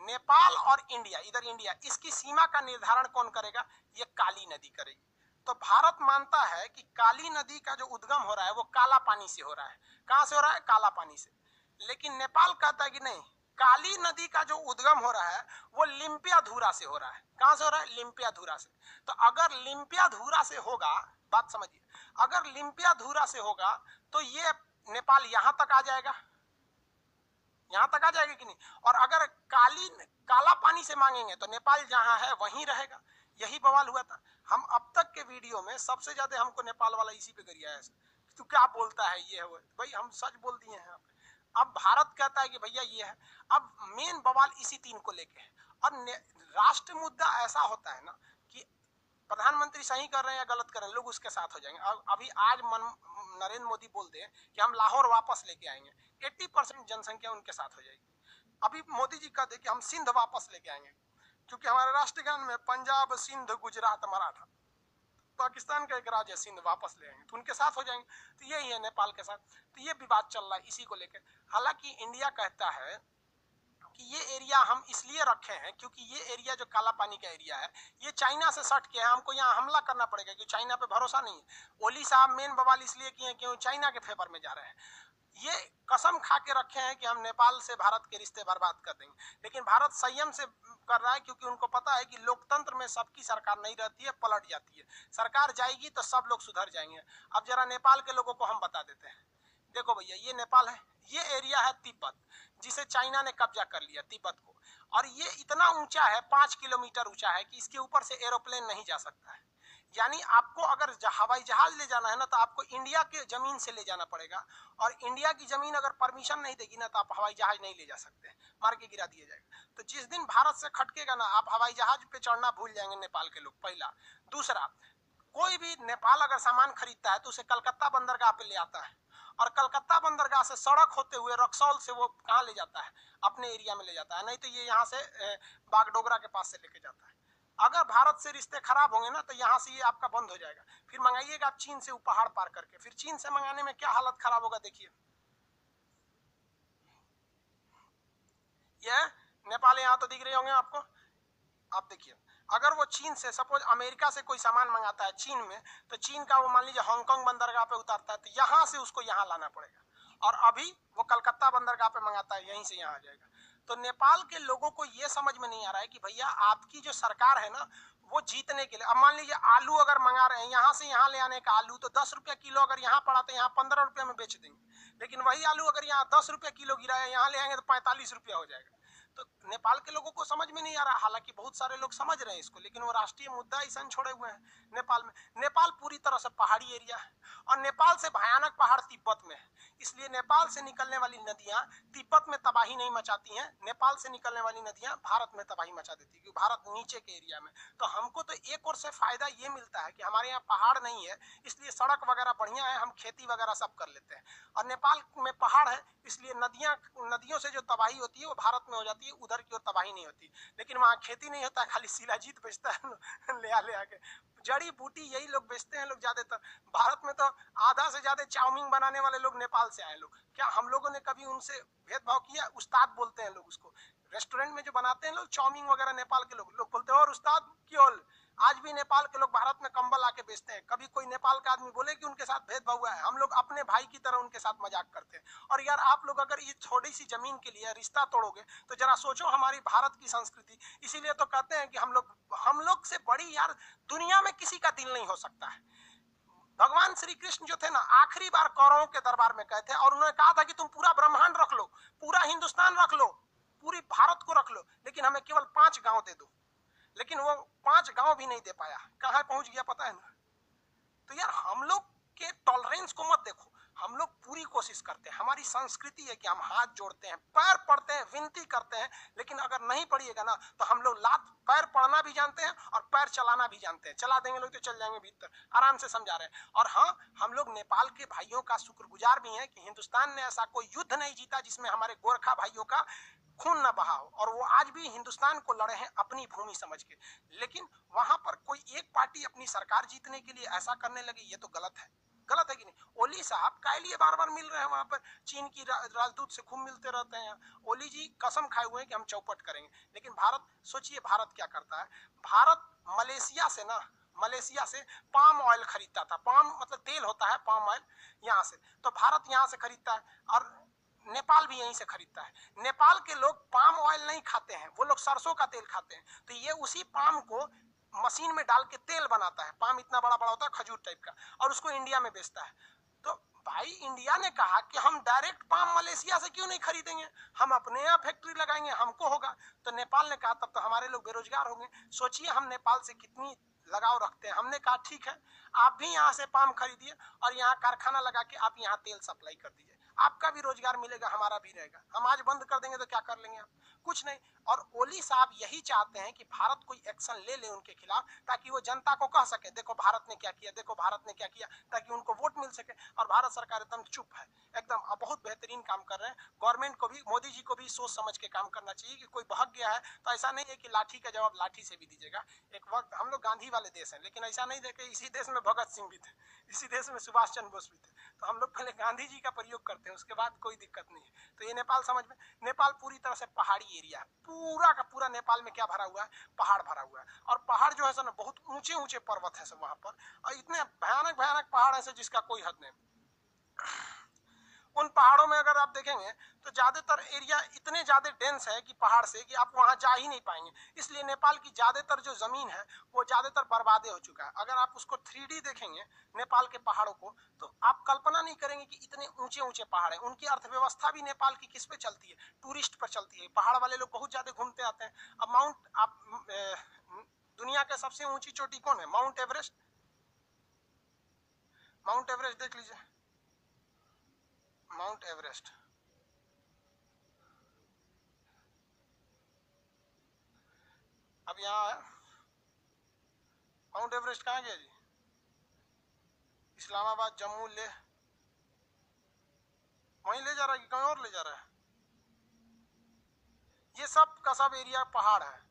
नेपाल और इंडिया, इधर इंडिया, इसकी सीमा का निर्धारण कौन करेगा, ये काली नदी करेगी। तो भारत मानता है कि काली नदी का जो उद्गम हो रहा है वो काला पानी से हो रहा है। कहां से हो रहा है, काला पानी से। लेकिन नेपाल कहता है कि नहीं, काली नदी का जो उद्गम हो रहा है वो लिम्पियाधुरा से हो रहा है। कहां से हो रहा है, लिम्पियाधुरा से। तो अगर लिम्पियाधुरा से होगा, बात समझिए, अगर लिम्पियाधुरा से होगा तो ये नेपाल यहां तक आ जाएगा, यहां तक आ जाएगा कि नहीं। और अगर काला पानी से मांगेंगे तो नेपाल जहां है वहीं रहेगा। यही बवाल हुआ था। हम अब तक के वीडियो में सबसे ज्यादा हमको नेपाल वाला इसी पे गरिया है, तू क्या बोलता है, ये है वो। भाई हम सच बोल दिए हैं। अब भारत कहता है कि भैया ये है। अब मेन बवाल इसी तीन को लेके है। और राष्ट्र मुद्दा ऐसा होता है ना कि प्रधानमंत्री सही कर रहे हैं या गलत कर रहे हैं, लोग उसके साथ हो जाएंगे। अभी आज नरेंद्र मोदी बोलते हैं कि हम लाहौर वापस लेके आएंगे, 80% जनसंख्या उनके साथ हो जाएगी। अभी मोदी जी कहते कि हम सिंध वापस लेके आएंगे, क्योंकि हमारे राष्ट्रगान में पंजाब, सिंध, गुजरात, मराठा, पाकिस्तान का एक राज्य है सिंध, वापस ले आएंगे तो उनके साथ हो जाएंगे। तो यही है नेपाल के साथ। तो ये विवाद चल रहा है इसी को लेकर। हालांकि इंडिया कहता है कि ये एरिया हम इसलिए रखे हैं क्योंकि ये एरिया जो काला पानी का एरिया है ये चाइना से सट के है, हमको यहाँ हमला करना पड़ेगा क्योंकि चाइना पे भरोसा नहीं है। ओली साहब मेन बवाल इसलिए किए क्यों चाइना के फेवर में जा रहे हैं। ये कसम खा के रखे हैं कि हम नेपाल से भारत के रिश्ते बर्बाद कर देंगे, लेकिन भारत संयम से कर रहा है क्योंकि उनको पता है कि लोकतंत्र में सबकी सरकार नहीं रहती है, पलट जाती है। सरकार जाएगी तो सब लोग सुधर जाएंगे। अब जरा नेपाल के लोगों को हम बता देते हैं। देखो भैया, ये नेपाल है, ये एरिया है तिब्बत, जिसे चाइना ने कब्जा कर लिया तिब्बत को, और ये इतना ऊंचा है, 5 किलोमीटर ऊंचा है कि इसके ऊपर से एरोप्लेन नहीं जा सकता है। यानी आपको अगर हवाई जहाज ले जाना है ना तो आपको इंडिया के जमीन से ले जाना पड़ेगा, और इंडिया की जमीन अगर परमिशन नहीं देगी ना तो आप हवाई जहाज नहीं ले जा सकते, मार के गिरा दिया जाएगा। तो जिस दिन भारत से खटकेगा ना, आप हवाई जहाज पे चढ़ना भूल जाएंगे नेपाल के लोग, पहला। दूसरा, कोई भी नेपाल अगर सामान खरीदता है तो उसे कलकत्ता बंदरगाह पे ले आता है, और कलकत्ता बंदरगाह से सड़क होते हुए रक्सौल से वो कहाँ ले जाता है, अपने एरिया में ले जाता है, नहीं तो ये यहाँ से बागडोगरा के पास से लेके जाता है। अगर भारत से रिश्ते खराब होंगे ना तो यहाँ से ये आपका बंद हो जाएगा। फिर मंगाइएगा आप चीन से पहाड़ पार करके, फिर चीन से मंगाने में क्या हालत खराब होगा देखिए। ये नेपाल यहाँ तो दिख रहे होंगे आपको, आप देखिए, अगर वो चीन से सपोज अमेरिका से कोई सामान मंगाता है चीन में, तो चीन का वो मान लीजिए हांगकांग बंदरगाह पे उतारता है तो यहाँ से उसको यहाँ लाना पड़ेगा, और अभी वो कलकत्ता बंदरगाह पे मंगाता है, यहीं से यहाँ आ जाएगा। तो नेपाल के लोगों को ये समझ में नहीं आ रहा है कि भैया आपकी जो सरकार है ना वो जीतने के लिए, अब मान लीजिए आलू अगर मंगा रहे हैं यहाँ से यहाँ ले आने का आलू, तो 10 रुपया किलो अगर यहाँ पड़ा तो यहाँ 15 रुपया में बेच देंगे, लेकिन वही आलू अगर यहाँ 10 रुपया किलो गिरा है यहाँ ले आएंगे तो 45 रुपया हो जाएगा। तो नेपाल के लोगों को समझ में नहीं आ रहा, हालांकि बहुत सारे लोग समझ रहे हैं इसको, लेकिन वो राष्ट्रीय मुद्दा ऐसा छोड़े हुए हैं नेपाल में। नेपाल पूरी तरह से पहाड़ी एरिया है, और नेपाल से भयानक पहाड़ तिब्बत में है, इसलिए नेपाल से निकलने वाली नदियां तिब्बत में तबाही नहीं मचाती हैं, नेपाल से निकलने वाली नदियां भारत में तबाही मचा देती है, क्योंकि भारत नीचे के एरिया में। तो हमको तो एक और से फायदा ये मिलता है कि हमारे यहाँ पहाड़ नहीं है, इसलिए सड़क वगैरह बढ़िया है, हम खेती वगैरह सब कर लेते हैं, और नेपाल में पहाड़ है इसलिए नदियों से जो तबाही होती है वो भारत में हो जाती है, उधर की ओर तबाही नहीं होती। लेकिन वहाँ खेती नहीं होता, खाली शिलाजीत बेचता है ले आके, जड़ी बूटी यही लोग बेचते हैं लोग ज्यादातर। भारत में तो आधा से ज्यादा चाउमीन बनाने वाले लोग नेपाल से आए लोग। क्या हम लोगों ने कभी उनसे भेदभाव किया? उस्ताद बोलते हैं लोग उसको, रेस्टोरेंट में जो बनाते हैं लोग चाउमीन वगैरह नेपाल के लोग बोलते हैं और उस्ताद क्यों। आज भी नेपाल के लोग भारत में कंबल आके बेचते हैं, कभी कोई नेपाल का आदमी बोले कि उनके साथ भेदभाव हुआ है, हम लोग अपने भाई की तरह उनके साथ मजाक करते हैं। और यार आप लोग अगर ये थोड़ी सी जमीन के लिए रिश्ता तोड़ोगे तो जरा सोचो हमारी भारत की संस्कृति। इसीलिए तो कहते हैं कि हम लोग से बड़ी यार दुनिया में किसी का दिल नहीं हो सकता है। भगवान श्री कृष्ण जो थे ना, आखिरी बार कौरवों के दरबार में गए थे और उन्होंने कहा था कि तुम पूरा ब्रह्मांड रख लो, पूरा हिंदुस्तान रख लो, पूरी भारत को रख लो, लेकिन हमें केवल 5 गांव दे दो। लेकिन वो 5 गांव भी नहीं दे पाया, कहाँ पहुंच गया पता है ना। तो यार हम लोग के टॉलरेंस को मत देखो, हम लोग पूरी कोशिश करते हैं, हमारी संस्कृति है कि हम हाथ जोड़ते हैं, पैर पड़ते हैं, विनती करते हैं, लेकिन अगर नहीं पड़िएगा ना तो हम लोग लात पैर पड़ना भी जानते हैं और पैर चलाना भी जानते हैं। चला देंगे लोग तो चल जाएंगे भीतर, आराम से समझा रहे हैं। और हाँ, हम लोग नेपाल के भाइयों का शुक्रगुजार भी हैं कि हिंदुस्तान ने ऐसा कोई युद्ध नहीं जीता जिसमें हमारे गोरखा भाइयों का खून न बहा हो, और वो आज भी हिंदुस्तान को लड़े हैं अपनी भूमि समझ के। लेकिन वहां पर कोई एक पार्टी अपनी सरकार जीतने के लिए ऐसा करने लगी, ये तो गलत है। गलत है कि नहीं? ओली साहब काय लिए बार बार मिल रहे हैं वहां पर, चीन की राजदूत से खूब मिलते रहते हैं। ओली जी कसम खाए हुए हैं कि हम चौपट करेंगे, लेकिन भारत, सोचिए भारत क्या करता है। भारत मलेशिया से पाम ऑयल खरीदता था, पाम मतलब तेल होता है, पाम ऑयल यहाँ से, तो भारत यहाँ से खरीदता है, और नेपाल भी यहीं से खरीदता है। नेपाल के लोग पाम ऑयल नहीं खाते हैं, वो लोग सरसों का तेल खाते हैं। तो ये उसी पाम को मशीन में डाल के तेल बनाता है, पाम इतना बड़ा बड़ा होता है खजूर टाइप का, और उसको इंडिया में बेचता है। तो भाई इंडिया ने कहा कि हम डायरेक्ट पाम मलेशिया से क्यों नहीं खरीदेंगे, हम अपने यहाँ फैक्ट्री लगाएंगे, हमको होगा। तो नेपाल ने कहा तब तो हमारे लोग बेरोजगार होंगे। सोचिए हम नेपाल से कितनी लगाव रखते हैं। हमने कहा ठीक है, आप भी यहाँ से पाम खरीदिए और यहाँ कारखाना लगा के आप यहाँ तेल सप्लाई कर दीजिए, आपका भी रोजगार मिलेगा, हमारा भी रहेगा। हम आज बंद कर देंगे तो क्या कर लेंगे आप? कुछ नहीं। और ओली साहब यही चाहते हैं कि भारत कोई एक्शन ले ले उनके खिलाफ, ताकि वो जनता को कह सके देखो भारत ने क्या किया, देखो भारत ने क्या किया, ताकि उनको वोट मिल सके। और भारत सरकार एकदम चुप है, एकदम बहुत बेहतरीन काम कर रहे हैं। गवर्नमेंट को भी, मोदी जी को भी सोच समझ के काम करना चाहिए कि कोई बहक गया है तो ऐसा नहीं है कि लाठी का जवाब लाठी से भी दीजिएगा। एक वक्त हम लोग गांधी वाले देश हैं, लेकिन ऐसा नहीं देखे, इसी देश में भगत सिंह भी थे, इसी देश में सुभाष चंद्र बोस भी थे, तो हम लोग पहले गांधी जी का प्रयोग करते हैं, उसके बाद कोई दिक्कत नहीं है। तो ये नेपाल समझ में, नेपाल पूरी तरह से पहाड़ी की एरिया है, पूरा का पूरा नेपाल में क्या भरा हुआ है, पहाड़ भरा हुआ है। और पहाड़ जो है सर बहुत ऊंचे ऊंचे पर्वत है सब वहां पर, और इतने भयानक भयानक पहाड़ है सर जिसका कोई हद नहीं। उन पहाड़ों में अगर आप देखेंगे तो ज्यादातर एरिया इतने ज्यादा डेंस है कि पहाड़ से, कि आप वहां जा ही नहीं पाएंगे। इसलिए नेपाल की ज्यादातर जो जमीन है वो ज्यादातर बर्बादे हो चुका है। अगर आप उसको 3D देखेंगे नेपाल के पहाड़ों को, तो आप कल्पना नहीं करेंगे कि इतने ऊंचे ऊंचे पहाड़ है। उनकी अर्थव्यवस्था भी नेपाल की किस पे चलती है, टूरिस्ट पर चलती है। पहाड़ वाले लोग बहुत ज्यादा घूमते आते हैं। अब दुनिया के सबसे ऊंची चोटी कौन है, माउंट एवरेस्ट। माउंट एवरेस्ट देख लीजिए, माउंट एवरेस्ट। अब यहाँ है माउंट एवरेस्ट, कहाँ गया जी, इस्लामाबाद, जम्मू, ले वहीं ले जा रहा है कि कहीं और ले जा रहा है। ये सब का सब एरिया पहाड़ है,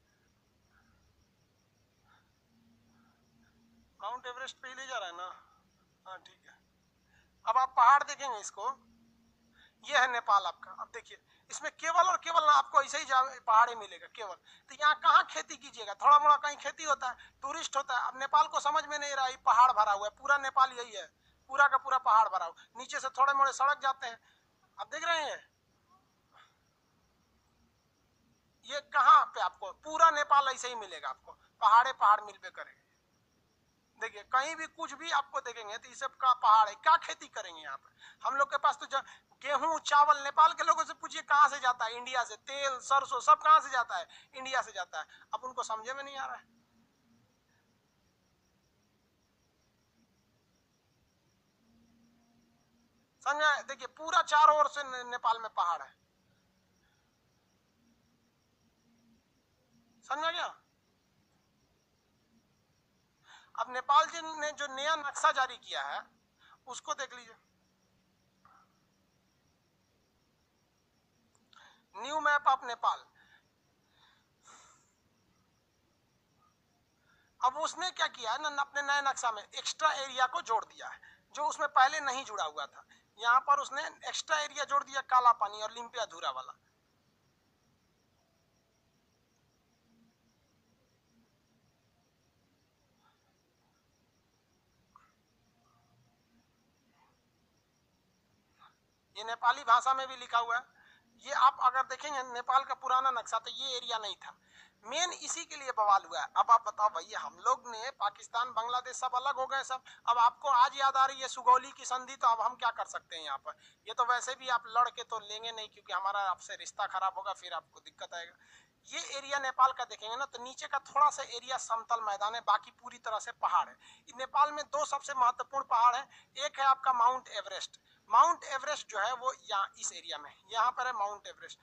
माउंट एवरेस्ट पे ही ले जा रहा है ना। हाँ ठीक है। अब आप पहाड़ देखेंगे इसको, ये है नेपाल आपका। अब देखिए इसमें केवल और केवल आपको ऐसे ही पहाड़ी मिलेगा केवल। तो यहाँ कहाँ खेती कीजिएगा, थोड़ा मोड़ा कहीं खेती होता है, टूरिस्ट होता है। अब नेपाल को समझ में नहीं रहा, ये पहाड़ भरा हुआ है, पूरा नेपाल यही है, पूरा का पूरा पहाड़ भरा हुआ, नीचे से थोड़े मोड़े सड़क जाते हैं। आप देख रहे हैं ये कहाँ पे आपको पूरा नेपाल ऐसे ही मिलेगा, आपको पहाड़े पहाड़ मिलबे करेंगे। देखिए कहीं भी कुछ भी आपको देखेंगे तो ये सब का पहाड़ है। क्या खेती करेंगे यहाँ पे, हम लोग के पास तो गेहूं चावल, नेपाल के लोगों से पूछिए कहाँ से जाता है, इंडिया से। तेल सरसों सब कहाँ से जाता है, इंडिया से जाता है। अब उनको समझे में नहीं आ रहा है। समझा, देखिए पूरा चारों ओर से नेपाल में पहाड़ है, समझा क्या। अब नेपाल जी ने जो नया नक्शा जारी किया है उसको देख लीजिए, न्यू मैप ऑफ नेपाल। अब उसने क्या किया है ना, अपने नए नक्शा में एक्स्ट्रा एरिया को जोड़ दिया है जो उसमें पहले नहीं जुड़ा हुआ था। यहाँ पर उसने एक्स्ट्रा एरिया जोड़ दिया, काला पानी और लिम्पिया धूरा वाला। ये नेपाली भाषा में भी लिखा हुआ है। ये आप अगर देखेंगे नेपाल का पुराना नक्शा तो ये एरिया नहीं था। मेन इसी के लिए बवाल हुआ है। अब आप बताओ भैया, हम लोग ने पाकिस्तान बांग्लादेश सब अलग हो गए सब। अब आपको आज याद आ रही है सुगौली की संधि, तो अब हम क्या कर सकते हैं यहाँ पर। ये तो वैसे भी आप लड़ के तो लेंगे नहीं, क्योंकि हमारा आपसे रिश्ता खराब होगा, फिर आपको दिक्कत आएगा। ये एरिया नेपाल का देखेंगे ना तो नीचे का थोड़ा सा एरिया समतल मैदान है, बाकी पूरी तरह से पहाड़ है। नेपाल में दो सबसे महत्वपूर्ण पहाड़ है, एक है आपका माउंट एवरेस्ट। माउंट एवरेस्ट जो है वो यहाँ इस एरिया में, यहाँ पर है माउंट एवरेस्ट।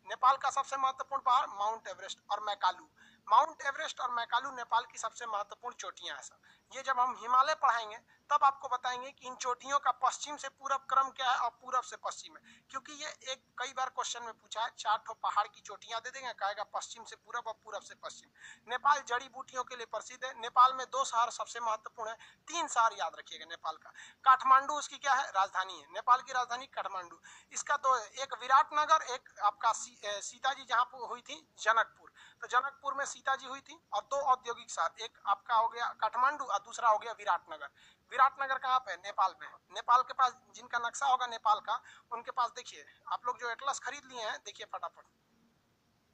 नेपाल का सबसे महत्वपूर्ण पहाड़ माउंट एवरेस्ट और मैकालू। माउंट एवरेस्ट और मैकालू नेपाल की सबसे महत्वपूर्ण चोटियां हैं सर। ये जब हम हिमालय पढ़ाएंगे तब आपको बताएंगे कि इन चोटियों का पश्चिम से पूरब क्रम क्या है और पूरब से पश्चिम है। क्योंकि ये एक कई बार क्वेश्चन में पूछा है, 4 ठो पहाड़ की चोटियां दे देंगे, कहेगा पश्चिम से पूरब और पूरब से पश्चिम। नेपाल जड़ी बूटियों के लिए प्रसिद्ध है। नेपाल में 2 शहर सबसे महत्वपूर्ण है, 3 शहर याद रखिएगा नेपाल का। काठमांडू उसकी क्या है, राजधानी है, नेपाल की राजधानी काठमांडू। इसका 2 है, एक विराटनगर, एक आपका सीता जी जहाँ हुई थी जनकपुर, तो जनकपुर में सीता जी हुई थी। और 2 औद्योगिक शहर, एक आपका हो गया काठमांडू और दूसरा हो गया विराटनगर। विराटनगर कहाँ पे है, नेपाल में। नेपाल के पास जिनका नक्शा होगा नेपाल का, उनके पास देखिए आप लोग जो एटलस खरीद लिए हैं, देखिए फटाफट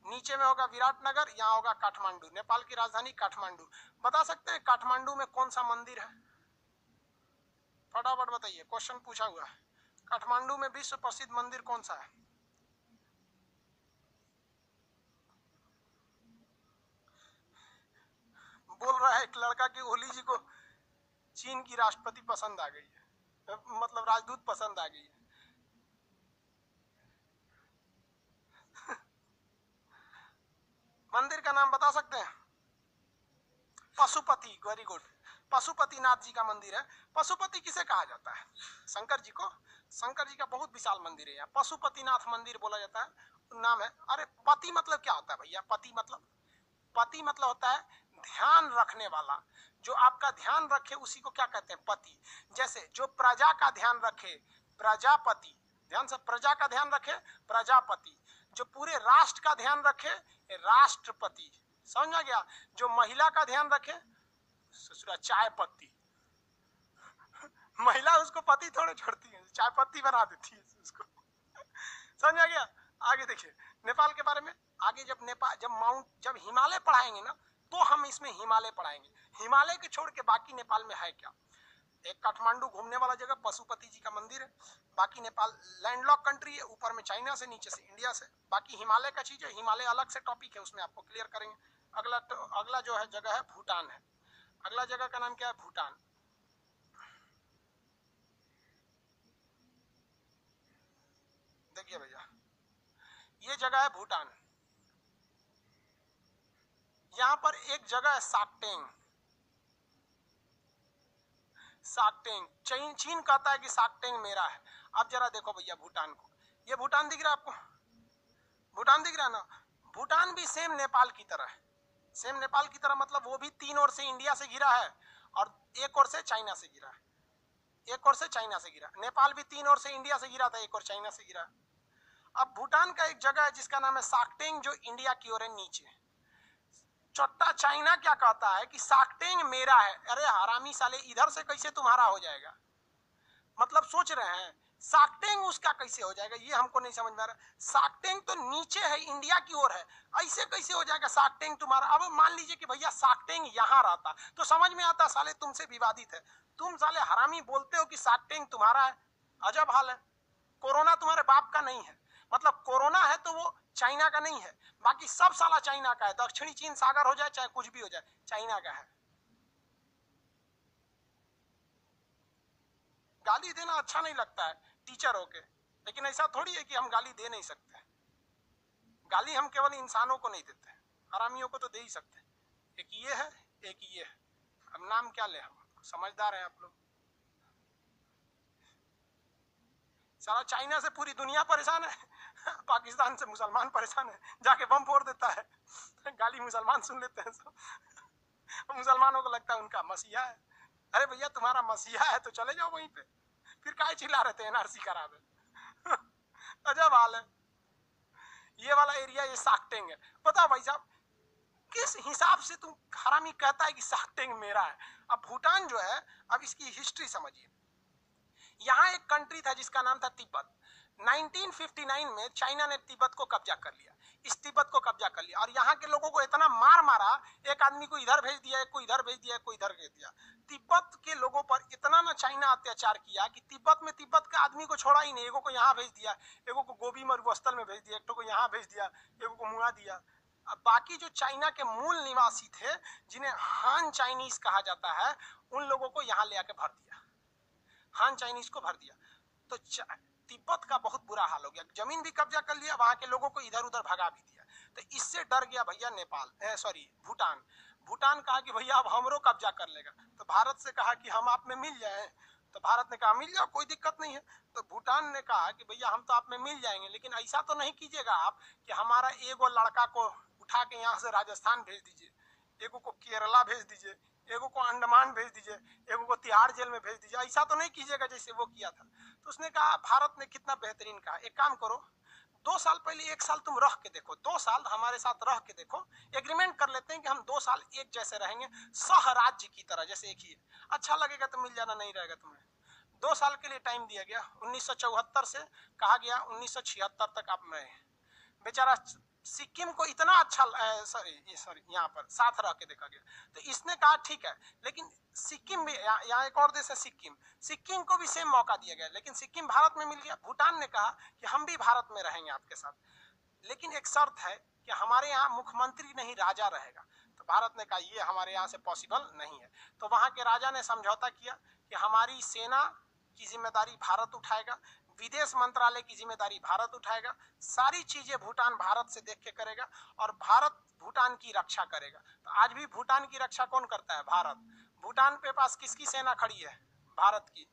नीचे में होगा विराटनगर, यहाँ होगा काठमांडू। नेपाल की राजधानी काठमांडू। बता सकते हैं काठमांडू में कौन सा मंदिर है, फटाफट बताइए, क्वेश्चन पूछा हुआ है। काठमांडू में विश्व प्रसिद्ध मंदिर कौन सा है। बोल रहा है एक लड़का कि ओली जी को चीन की राष्ट्रपति पसंद आ गई है, मतलब राजदूत पसंद आ गई है। मंदिर का नाम बता सकते हैं, पशुपति, वेरी गुड। पशुपतिनाथ जी का मंदिर है। पशुपति किसे कहा जाता है, शंकर जी को। शंकर जी का बहुत विशाल मंदिर है, पशुपतिनाथ मंदिर बोला जाता है, नाम है। अरे पति मतलब क्या होता है भैया, पति मतलब होता है ध्यान रखने वाला, जो आपका ध्यान रखे उसी को क्या कहते हैं, पति। जैसे जो प्रजा का ध्यान रखे, प्रजापति। ध्यान से, प्रजा का ध्यान रखे, प्रजापति। जो पूरे राष्ट्र का ध्यान रखे राष्ट्रपति, समझ में गया। जो महिला का ध्यान रखे ससुरा चाय पत्ती, महिला उसको पति थोड़े छोड़ती है, चाय पत्ती बना देती है उसको, समझ में गया। आगे देखिए नेपाल के बारे में, आगे जब नेपाल जब हिमालय पढ़ाएंगे ना तो हम इसमें हिमालय पढ़ाएंगे। हिमालय के छोड़ के बाकी नेपाल में है क्या? एक काठमांडू घूमने वाला जगह, पशुपति जी का मंदिर है। बाकी नेपाल लैंडलॉक कंट्री है, ऊपर में चाइना से, नीचे से इंडिया से। बाकी हिमालय का चीज है, हिमालय अलग से टॉपिक है, उसमें आपको क्लियर करेंगे। अगला जो है जगह है भूटान है। अगला जगह का नाम क्या है? भूटान। देखिए भैया ये जगह है भूटान। यहां पर एक जगह है साक्टेंग। साक्टेंग चीन कहता है कि साक्टेंग मेरा है। अब जरा देखो भैया भूटान को, ये भूटान दिख रहा है आपको? भूटान दिख रहा है ना? भूटान भी सेम नेपाल की तरह है। सेम नेपाल की तरह मतलब वो भी 3 ओर से इंडिया से घिरा है और 1 ओर से चाइना से घिरा है। 1 ओर से चाइना से घिरा। नेपाल भी 3 ओर से इंडिया से घिरा था, 1 ओर चाइना से घिरा। अब भूटान का एक जगह है जिसका नाम है साक्टेंग, जो इंडिया की ओर है नीचे। चोट्टा चाइना क्या कहता है कि साक्टेंग मेरा है। अरे हरामी साले, इधर से कैसे तुम्हारा हो जाएगा? मतलब सोच रहे हैं साक्टेंग उसका कैसे हो जाएगा, ये हमको नहीं समझ में आ रहा। साक्टेंग तो नीचे है, इंडिया की ओर है, ऐसे कैसे हो जाएगा साक्टेंग तुम्हारा? अब मान लीजिए कि भैया साक्टेंग यहाँ रहता तो समझ में आता, साले तुमसे विवादित है। तुम साले हरामी बोलते हो कि साक्टेंग तुम्हारा है। अजब हाल है। कोरोना तुम्हारे बाप का नहीं है, मतलब कोरोना है तो वो चाइना का नहीं है, बाकी सब साला चाइना का है। दक्षिणी चीन सागर हो जाए चाहे कुछ भी हो जाए, चाइना का है। गाली देना अच्छा नहीं लगता है टीचर होके, लेकिन ऐसा थोड़ी है कि हम गाली दे नहीं सकते। गाली हम केवल इंसानों को नहीं देते, हरामियों को तो दे ही सकते। एक ये है, एक ये है। अब नाम क्या ले, हम समझदार हैं आप लोग। सारा चाइना से पूरी दुनिया परेशान है, पाकिस्तान से मुसलमान परेशान है, जाके बम फोड़ देता है। गाली मुसलमान सुन लेते हैं सब, मुसलमानों को लगता है उनका मसीहा है। अरे भैया तुम्हारा मसीहा है तो चले जाओ वहीं पे, फिर काहे चिल्ला रहे थे एनआरसी करा दे। अजब हाल है। ये वाला एरिया ये साक्टेंग है। बताओ भाई साहब किस हिसाब से तुम हरामी कहता है कि साक्टेंग मेरा है? अब भूटान जो है, अब इसकी हिस्ट्री समझिए। यहाँ एक कंट्री था जिसका नाम था तिब्बत। 1959 में चाइना ने तिब्बत को कब्जा कर लिया, इस तिब्बत को कब्जा कर लिया और यहाँ के लोगों को इतना मार मारा, एक आदमी को इधर भेज दिया, एक को इधर भेज दिया, एक को इधर भेज दिया। तिब्बत के लोगों पर इतना ना चाइना अत्याचार किया कि तिब्बत में तिब्बत के आदमी को छोड़ा ही नहीं। एगो को यहाँ भेज दिया, एगो को गोभी मरुस्थल में भेज दिया, एक को यहाँ भेज दिया, एगो को मुआ दिया। अब बाकी जो चाइना के मूल निवासी थे, जिन्हें हान चाइनीज कहा जाता है, उन लोगों को यहाँ ले आके भर दिया, हान चाइनीज को भर दिया। तो तिब्बत का बहुत बुरा हाल हो गया, जमीन भी कब्जा कर लिया, वहां के लोगों को इधर उधर भगा भी दिया। तो इससे डर गया भैया नेपाल, सॉरी भूटान। भूटान कहा कि भैया अब हमरो कब्जा कर लेगा, तो भारत से कहा कि हम आप में मिल जाए। तो भारत ने कहा मिल जाओ, कोई दिक्कत नहीं है। तो भूटान ने कहा कि भैया हम तो आप में मिल जाएंगे, लेकिन ऐसा तो नहीं कीजिएगा आप कि हमारा एगो लड़का को उठा के यहाँ से राजस्थान भेज दीजिए, एगो को केरला भेज दीजिए, एगो को अंडमान भेज दीजिए, एगो को तिहाड़ जेल में भेज दीजिए। ऐसा तो नहीं कीजिएगा जैसे वो किया था। तो उसने कहा, भारत ने कितना बेहतरीन कहा, एक काम करो 2 साल पहले 1 साल तुम रह के देखो, 2 साल हमारे साथ रह के देखो, एग्रीमेंट कर लेते हैं कि हम 2 साल एक जैसे रहेंगे, सह राज्य की तरह, जैसे एक ही है। अच्छा लगेगा तो मिल जाना, नहीं रहेगा तुम्हें। 2 साल के लिए टाइम दिया गया। 1974 से कहा गया 1976 तक आप में। बेचारा सिक्किम को इतना अच्छा सॉरी यहाँ पर साथ रह के देखा गया। तो इसने कहा ठीक है, लेकिन सिक्किम भी, यहाँ एक और देश है सिक्किम, सिक्किम को भी सेम मौका दिया गया, लेकिन सिक्किम भारत में मिल गया। भूटान ने कहा कि हम भी भारत में रहेंगे आपके साथ, लेकिन एक शर्त है कि हमारे यहाँ मुख्यमंत्री नहीं राजा रहेगा। तो भारत ने कहा ये हमारे यहाँ से पॉसिबल नहीं है। तो वहां के राजा ने समझौता किया कि हमारी सेना की जिम्मेदारी भारत उठाएगा, विदेश मंत्रालय की जिम्मेदारी भारत उठाएगा, सारी चीजें भूटान भारत से देख के करेगा और भारत भूटान की रक्षा करेगा। तो आज भी भूटान की रक्षा कौन करता है? भारत। भूटान के पास किसकी सेना खड़ी है? भारत की।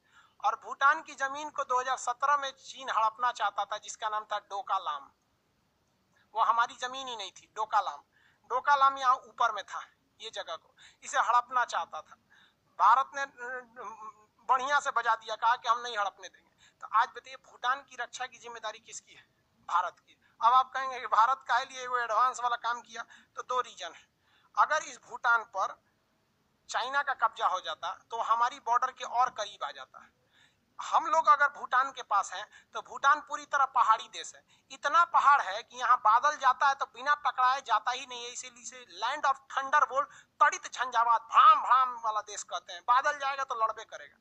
और भूटान की जमीन को 2017 में चीन हड़पना चाहता था, जिसका नाम था डोकालाम। वो हमारी जमीन ही नहीं थी, डोकालाम। डोकालाम यहाँ ऊपर में था, ये जगह को इसे हड़पना चाहता था। भारत ने बढ़िया से बजा दिया, कहा कि हम नहीं हड़पने देंगे। तो आज बताइए भूटान की रक्षा की जिम्मेदारी किसकी है? भारत की। अब आप कहेंगे कि भारत काहे लिए वो एडवांस वाला काम किया, तो दो रीजन है। अगर इस भूटान पर चाइना का कब्जा हो जाता तो हमारी बॉर्डर के और करीब आ जाता। हम लोग अगर भूटान के पास हैं तो भूटान पूरी तरह पहाड़ी देश है, इतना पहाड़ है कि यहाँ बादल जाता है तो बिना टकराए जाता ही नहीं है, इसीलिए लैंड ऑफ थंडर बोल्ट, तड़ित झंझावात, भ्राम भ्राम वाला देश कहते हैं। बादल जाएगा तो लड़बे करेगा।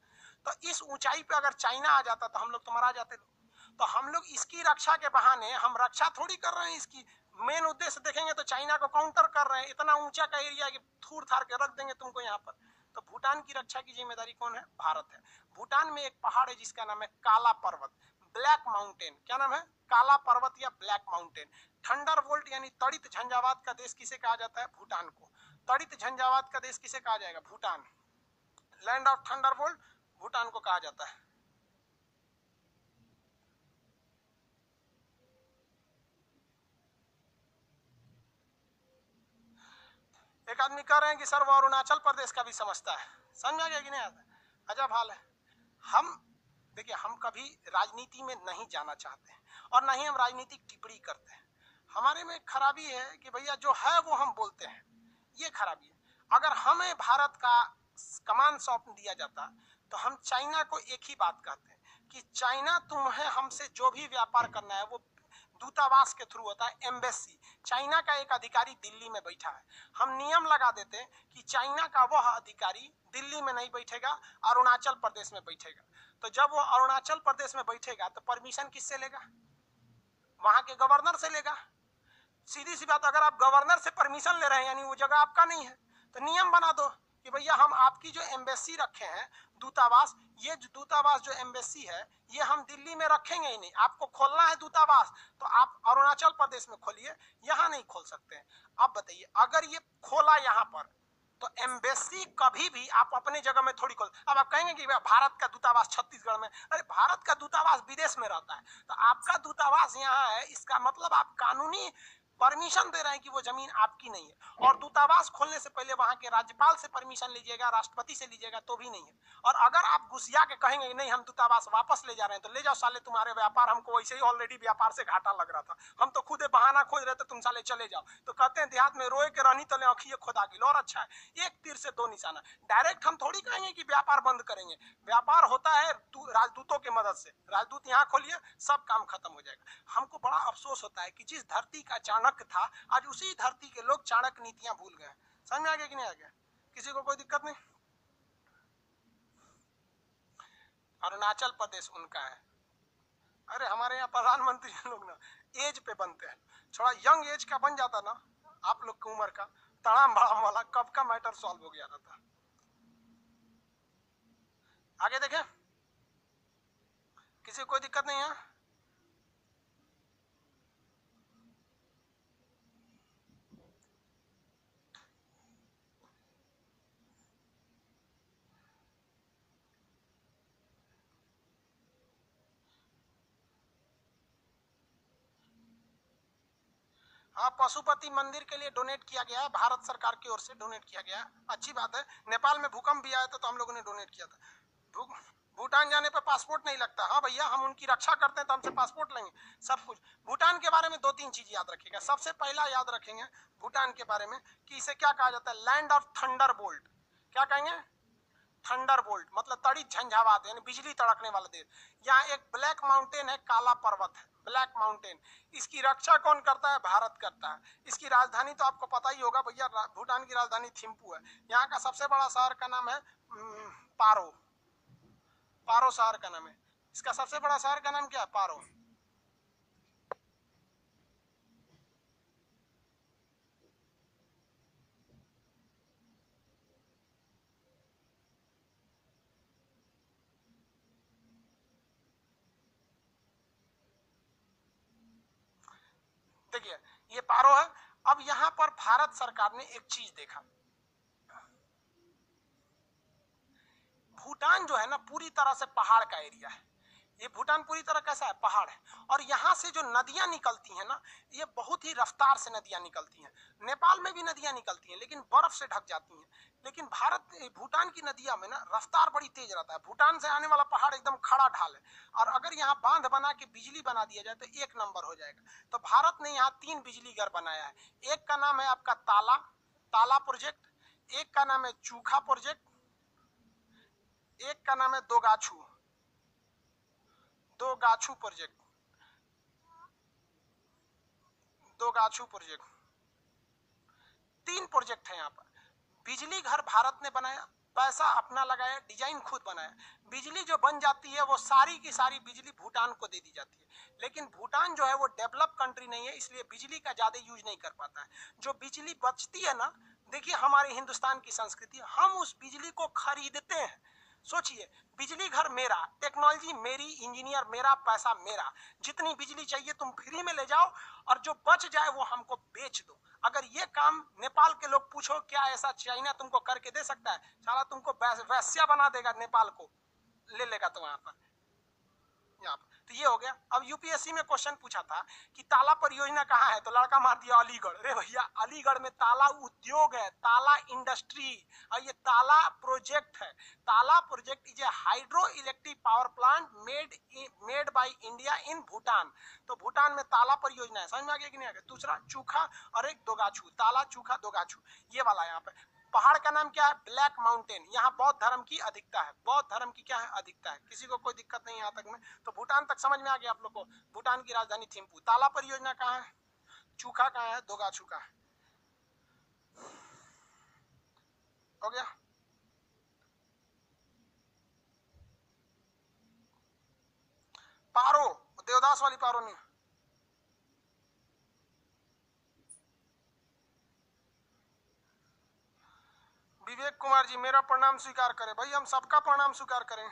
तो इस ऊंचाई पे अगर चाइना आ जाता तो हम लोग तो मरा जाते लोग। तो हम लोग इसकी रक्षा के बहाने, हम रक्षा थोड़ी कर रहे हैं इसकी, मेन उद्देश्य देखेंगे तो चाइना को काउंटर कर रहे हैं। इतना ऊंचा का एरिया कि थूर थार के रख देंगे तुमको यहाँ पर। तो भूटान की रक्षा की जिम्मेदारी कौन है? भारत है। भूटान में एक पहाड़ है जिसका नाम है काला पर्वत, ब्लैक माउंटेन। क्या नाम है? काला पर्वत या ब्लैक माउंटेन। थंडर बोल्ट यानी तड़ित झंझावात का देश किसे कहा जाता है? भूटान को। तड़ित झंझावात का देश किसे कहा जाएगा? Bhutan. Land of thunder bolt Bhutan को कहा जाता है। एक आदमी कह रहे हैं कि सर वो अरुणाचल प्रदेश का भी समझता है। समझ आ गया कि नहीं आता? अजब हाल है। हम देखिए, हम कभी राजनीति में नहीं जाना चाहते हैं और ना ही हम राजनीतिक टिप्पणी करते हैं। हमारे में खराबी है कि भैया जो है वो हम बोलते हैं, ये खराबी है। अगर हमें भारत का कमान सौंप दिया जाता तो हम चाइना को एक ही बात कहते हैं कि चाइना, तुम्हें हमसे जो भी व्यापार करना है वो दूतावास के थ्रू होता है, एम्बेसी। चाइना का एक अधिकारी दिल्ली में बैठा है, हम नियम लगा देते हैं कि चाइना का वह अधिकारी दिल्ली में नहीं बैठेगा, अरुणाचल प्रदेश में बैठेगा। तो जब वो अरुणाचल प्रदेश में बैठेगा तो परमिशन किससे लेगा? वहां के गवर्नर से लेगा। सीधी सी बात, अगर आप गवर्नर से परमिशन ले रहे हैं यानी वो जगह आपका नहीं है, तो नियम बना दो कि भैया हम आपकी जो एम्बेसी रखे हैं, दूतावास, ये जो दूतावास जो एम्बेसी है ये हम दिल्ली में रखेंगे ही नहीं। आपको खोलना है दूतावास तो आप अरुणाचल प्रदेश में खोलिए, यहाँ नहीं खोल सकते हैं। अब बताइए, अगर ये खोला यहाँ पर तो एम्बेसी कभी भी आप अपने जगह में थोड़ी खोल। अब आप कहेंगे कि भारत का दूतावास छत्तीसगढ़ में, अरे भारत का दूतावास विदेश में रहता है, तो आपका दूतावास यहाँ है, इसका मतलब आप कानूनी परमिशन दे रहे हैं कि वो जमीन आपकी नहीं है। और दूतावास खोलने से पहले वहां के राज्यपाल से परमिशन लीजिएगा, राष्ट्रपति से लीजिएगा, तो भी नहीं है। और अगर आप घुसिया के कहेंगे नहीं हम दूतावास वापस ले जा रहे हैं, तो ले जाओ साले, तुम्हारे व्यापार, हमको वैसे ही ऑलरेडी व्यापार से घाटा लग रहा था, हम तो खुद बहाना खोज रहे थे, तुम साले चले जाओ। तो कहते हैं देहात में रोए के रहनी तले आंखिए खुदा गिल। और अच्छा है, एक तीर से दो निशाना। डायरेक्ट हम थोड़ी कहेंगे कि व्यापार बंद करेंगे, व्यापार होता है राजदूतों की मदद से। राजदूत यहाँ खोलिए, सब काम खत्म हो जाएगा। हमको बड़ा अफसोस होता है कि जिस धरती का चाणक्य था, आज उसी धरती के लोग चाणक्य नीतियां भूल गए। समझ में आ गया कि नहीं आ गया? किसी को कोई दिक्कत नहीं? अरुणाचल प्रदेश उनका है। अरे हमारे यहाँ प्रधानमंत्री लोग ना एज पे बनते हैं, थोड़ा यंग एज का बन जाता ना आप लोग की उम्र का, तड़ाम भड़ाम वाला, कब का मैटर सॉल्व हो गया रहता। आगे देखें, किसी को कोई दिक्कत नहीं है? हाँ, पशुपति मंदिर के लिए डोनेट किया गया है, भारत सरकार की ओर से डोनेट किया गया है, अच्छी बात है। नेपाल में भूकंप भी आया था तो हम लोगों ने डोनेट किया था। भूटान जाने पर पासपोर्ट नहीं लगता। हाँ भैया, हम उनकी रक्षा करते हैं तो हमसे पासपोर्ट लेंगे, सब कुछ। भूटान के बारे में दो तीन चीज याद रखिएगा। सबसे पहला याद रखेंगे भूटान के बारे में कि इसे क्या कहा जाता है? Land of thunder bolt. क्या कहेंगे? थंडर बोल्ट मतलब तड़ित झंझावात, यानी बिजली तड़कने वाला देश। यहाँ एक ब्लैक माउंटेन है, काला पर्वत है, ब्लैक माउंटेन। इसकी रक्षा कौन करता है? भारत करता है। इसकी राजधानी तो आपको पता ही होगा भैया, भूटान की राजधानी थिम्पू है। यहाँ का सबसे बड़ा शहर का नाम है पारो। पारो शहर का नाम है। इसका सबसे बड़ा शहर का नाम क्या है? पारो। देखिए ये पारो है। अब यहाँ पर भारत सरकार ने एक चीज देखा, भूटान जो है ना पूरी तरह से पहाड़ का एरिया है। ये भूटान पूरी तरह कैसा है? पहाड़ है। और यहाँ से जो नदियां निकलती हैं ना, ये बहुत ही रफ्तार से नदियां निकलती हैं। नेपाल में भी नदियां निकलती हैं लेकिन बर्फ से ढक जाती हैं। लेकिन भारत भूटान की नदियां में ना रफ्तार बड़ी तेज रहता है। भूटान से आने वाला पहाड़ एकदम खड़ा ढाल है, और अगर यहाँ बांध बना के बिजली बना दिया जाए तो एक नंबर हो जाएगा। तो भारत ने यहाँ 3 बिजली घर बनाया है। एक का नाम है आपका ताला ताला प्रोजेक्ट, एक का नाम है चूखा प्रोजेक्ट, एक का नाम है दो गाछू प्रोजेक्ट। दो गाछू प्रोजेक्ट, 3 प्रोजेक्ट है यहाँ पर। बिजली घर भारत ने बनाया, पैसा अपना लगाया, डिजाइन खुद बनाया। बिजली जो बन जाती है वो सारी की सारी बिजली भूटान को दे दी जाती है। लेकिन भूटान जो है वो डेवलप कंट्री नहीं है, इसलिए बिजली का ज्यादा यूज नहीं कर पाता है। जो बिजली बचती है ना, देखिए हमारे हिंदुस्तान की संस्कृति, हम उस बिजली को खरीदते हैं। सोचिए, बिजली घर मेरा, टेक्नोलॉजी मेरी, इंजीनियर मेरा, पैसा मेरा। जितनी बिजली चाहिए तुम फ्री में ले जाओ, और जो बच जाए वो हमको बेच दो। अगर ये काम नेपाल के लोग पूछो, क्या ऐसा चाइना तुमको करके दे सकता है? साला तुमको वैश्या बना देगा, नेपाल को ले लेगा तो वहां पर। यहाँ पर तो ये हो गया। अब यूपीएससी में क्वेश्चन पूछा था कि ताला परियोजना कहाँ है, तो लड़का मार दिया अलीगढ़। अरे भैया, अलीगढ़ में ताला उद्योग है, ताला इंडस्ट्री, और ये ताला प्रोजेक्ट है। ताला project is a hydro electric power plant made by India in Bhutan. तो भूटान में ताला परियोजना है। समझ में आ गया कि नहीं आ गया? दूसरा चूखा और एक दोगाछू, ताला चूखा दोगाछू, ये वाला यहाँ पे। पहाड़ का नाम क्या है? Black mountain. यहाँ बौद्ध धर्म की अधिकता है। बौद्ध धर्म की क्या है? अधिकता है। किसी को कोई दिक्कत नहीं यहाँ तक में। तो भूटान तक समझ में आ गया आप लोग को। भूटान की राजधानी थिम्पू। ताला परियोजना कहाँ है? चूखा कहाँ है? दोगाछू का है। हो गया। पारो, देवदास वाली पारो नहीं। विवेक कुमार जी, मेरा प्रणाम स्वीकार करें। भाई हम सबका प्रणाम स्वीकार करें।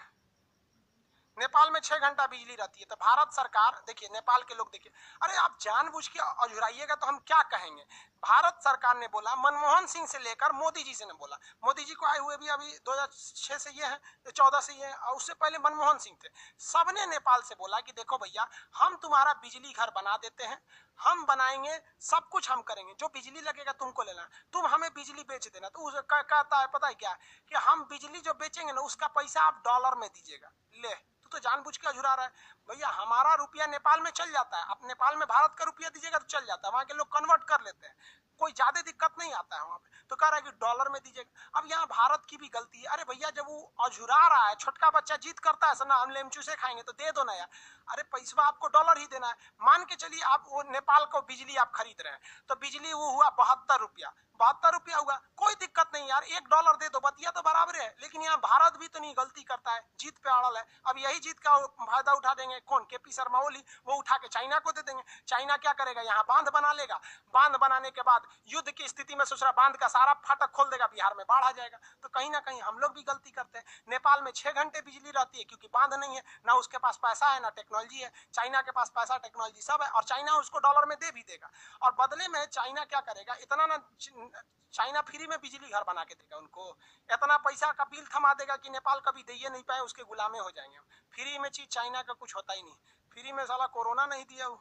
नेपाल में 6 घंटा बिजली रहती है। तो भारत सरकार, देखिए नेपाल के लोग, देखिए, अरे आप जानबूझ के अझुराइएगा तो हम क्या कहेंगे। भारत सरकार ने बोला, मनमोहन सिंह से लेकर मोदी जी से ने बोला। मोदी जी को आए हुए भी अभी 2006 से ये है, 14 से ये है, और उससे पहले मनमोहन सिंह थे। सबने नेपाल से बोला कि देखो भैया, हम तुम्हारा बिजली घर बना देते हैं, हम बनाएंगे, सब कुछ हम करेंगे, जो बिजली लगेगा तुमको लेना है, तुम हमें बिजली बेच देना। तो उसे कहता है पता है क्या, कि हम बिजली जो बेचेंगे ना उसका पैसा आप डॉलर में दीजिएगा। ले, तो जानबूझ के अझुरा रहा है। भैया हमारा रुपया नेपाल में चल जाता है, आप नेपाल में भारत का रुपया दीजिएगा तो चल जाता है, वहां के लोग कन्वर्ट कर लेते हैं, कोई ज्यादा दिक्कत नहीं आता है वहां पे। तो कह रहा है कि डॉलर में दीजिएगा। अब यहाँ भारत की भी गलती है। अरे भैया, जब वो अझुरा रहा है, छोटका बच्चा जीत करता है सर ना, हम लेमचू से खाएंगे, तो दे दो ना यार। अरे पैसा आपको डॉलर ही देना है। मान के चलिए आप वो नेपाल को बिजली आप खरीद रहे हैं, तो बिजली वो हुआ 72 रुपया, 72 रुपया हुआ, कोई दिक्कत नहीं यार, $1 दे दो, बतिया तो बराबर है। लेकिन यहाँ भारत भी तो नहीं गलती करता है, जीत पे अड़ल है। अब यही जीत का फायदा उठा देंगे कौन? केपी शर्मा ओली, वो उठा के चाइना को दे देंगे। चाइना क्या करेगा? यहाँ बांध बना लेगा, बांध बनाने के बाद युद्ध की स्थिति में सोच रहा बांध का सारा फाटक खोल देगा, बिहार में बाढ़ आ जाएगा। तो कहीं ना कहीं हम लोग भी गलती करते हैं। नेपाल में 6 घंटे बिजली रहती है क्योंकि बांध नहीं है, ना उसके पास पैसा है ना टेक्नोलॉजी है। चाइना के पास पैसा टेक्नोलॉजी सब है, और चाइना उसको डॉलर में दे भी देगा। और बदले में चाइना क्या करेगा, इतना ना, चाइना फ्री में बिजली घर बना के देगा उनको, इतना पैसा का बिल थमा देगा कि नेपाल कभी दे नहीं पाए, उसके गुलामे हो जाएंगे। फ्री में चीज चाइना का कुछ होता ही नहीं। फ्री में साला कोरोना नहीं दिया,